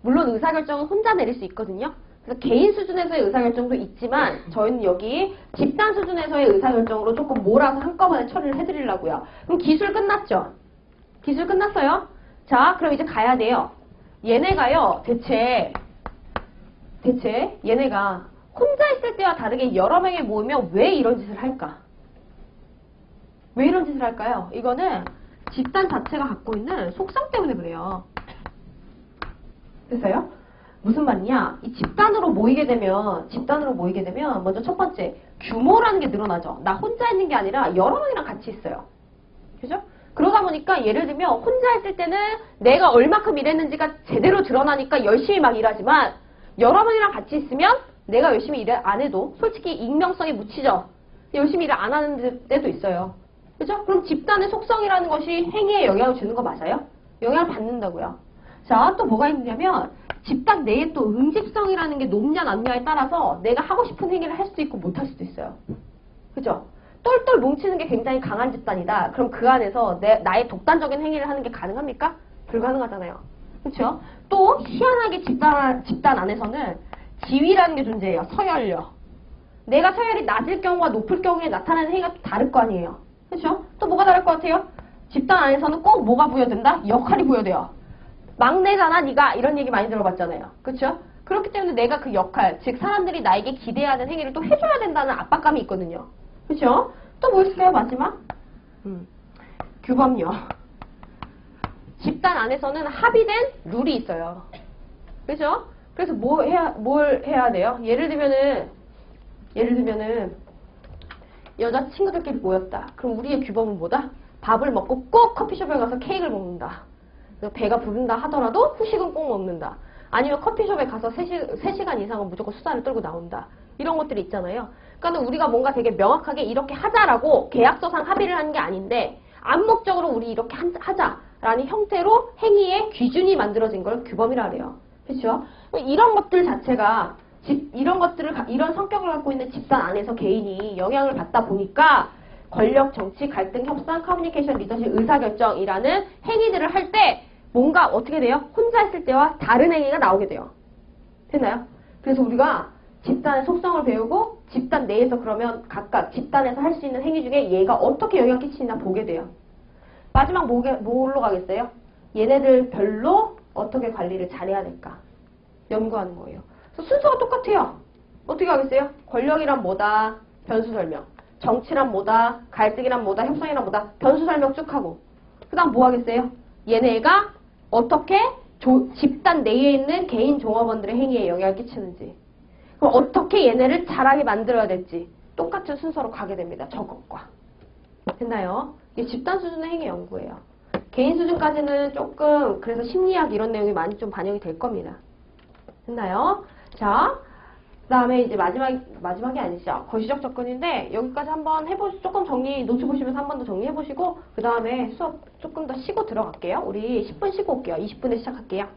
물론 의사결정은 혼자 내릴 수 있거든요. 그래서 개인 수준에서의 의사결정도 있지만 저희는 여기 집단 수준에서의 의사결정으로 조금 몰아서 한꺼번에 처리를 해드리려고요. 그럼 기술 끝났죠? 기술 끝났어요? 자, 그럼 이제 가야 돼요. 얘네가요, 대체 얘네가 혼자 있을 때와 다르게 여러 명이 모이면 왜 이런 짓을 할까? 왜 이런 짓을 할까요? 이거는 집단 자체가 갖고 있는 속성 때문에 그래요. 됐어요? 무슨 말이냐? 이 집단으로 모이게 되면 먼저 첫 번째, 규모라는 게 늘어나죠. 나 혼자 있는 게 아니라 여러 명이랑 같이 있어요. 그죠? 그러다 보니까 예를 들면 혼자 있을 때는 내가 얼마큼 일했는지가 제대로 드러나니까 열심히 막 일하지만 여러 명이랑 같이 있으면 내가 열심히 일 안 해도 솔직히 익명성이 묻히죠. 열심히 일을 안 하는 때도 있어요. 그죠? 그럼 집단의 속성이라는 것이 행위에 영향을 주는 거 맞아요? 영향을 받는다고요. 자, 또 뭐가 있냐면 집단 내에 또 응집성이라는 게 높냐 낮냐에 따라서 내가 하고 싶은 행위를 할 수도 있고 못 할 수도 있어요. 그죠? 똘똘 뭉치는 게 굉장히 강한 집단이다. 그럼 그 안에서 나의 독단적인 행위를 하는 게 가능합니까? 불가능하잖아요. 그렇죠? 또 희한하게 집단 안에서는 지위라는 게 존재해요. 서열요. 내가 서열이 낮을 경우와 높을 경우에 나타나는 행위가 또 다를 거 아니에요. 그렇죠? 또 뭐가 다를 것 같아요? 집단 안에서는 꼭 뭐가 부여된다? 역할이 부여돼요. 막내잖아 네가 이런 얘기 많이 들어봤잖아요. 그렇죠? 그렇기 때문에 내가 그 역할, 즉 사람들이 나에게 기대하는 행위를 또 해줘야 된다는 압박감이 있거든요. 그렇죠? 또 뭐 있을까요? 마지막? 규범요. 집단 안에서는 합의된 룰이 있어요. 그렇죠? 그래서 뭘 해야 돼요? 예를 들면은 여자 친구들끼리 모였다. 그럼 우리의 규범은 뭐다? 밥을 먹고 꼭 커피숍에 가서 케이크를 먹는다. 배가 부른다 하더라도 후식은 꼭 먹는다. 아니면 커피숍에 가서 3시간 이상은 무조건 수다를 떨고 나온다. 이런 것들이 있잖아요. 그러니까 우리가 뭔가 되게 명확하게 이렇게 하자라고 계약서상 합의를 하는 게 아닌데 암묵적으로 우리 이렇게 하자라는 형태로 행위의 기준이 만들어진 걸 규범이라 그래요. 그렇죠? 이런 것들 자체가 이런 성격을 갖고 있는 집단 안에서 개인이 영향을 받다 보니까 권력, 정치, 갈등, 협상, 커뮤니케이션, 리더십, 의사결정이라는 행위들을 할 때 뭔가 어떻게 돼요? 혼자 있을 때와 다른 행위가 나오게 돼요. 됐나요? 그래서 우리가 집단의 속성을 배우고 집단 내에서 그러면 각각 집단에서 할 수 있는 행위 중에 얘가 어떻게 영향을 끼치나 보게 돼요. 마지막 뭘로 가겠어요? 얘네들 별로 어떻게 관리를 잘해야 될까? 연구하는 거예요. 그래서 순서가 똑같아요. 어떻게 하겠어요? 권력이란 뭐다? 변수 설명. 정치란 뭐다? 갈등이란 뭐다? 협상이란 뭐다? 변수 설명 쭉 하고. 그 다음 뭐 하겠어요? 얘네가 어떻게 집단 내에 있는 개인 종업원들의 행위에 영향을 끼치는지. 그럼 어떻게 얘네를 잘하게 만들어야 될지 똑같은 순서로 가게 됩니다. 저것과. 됐나요? 이게 집단 수준의 행위 연구예요. 개인 수준까지는 조금 그래서 심리학 이런 내용이 많이 좀 반영이 될 겁니다. 됐나요? 자, 그 다음에 이제 마지막이 아니죠. 거시적 접근인데 여기까지 한번 조금 노트 보시면서 한 번 더 정리해보시고 그 다음에 수업 조금 더 쉬고 들어갈게요. 우리 10분 쉬고 올게요. 20분에 시작할게요.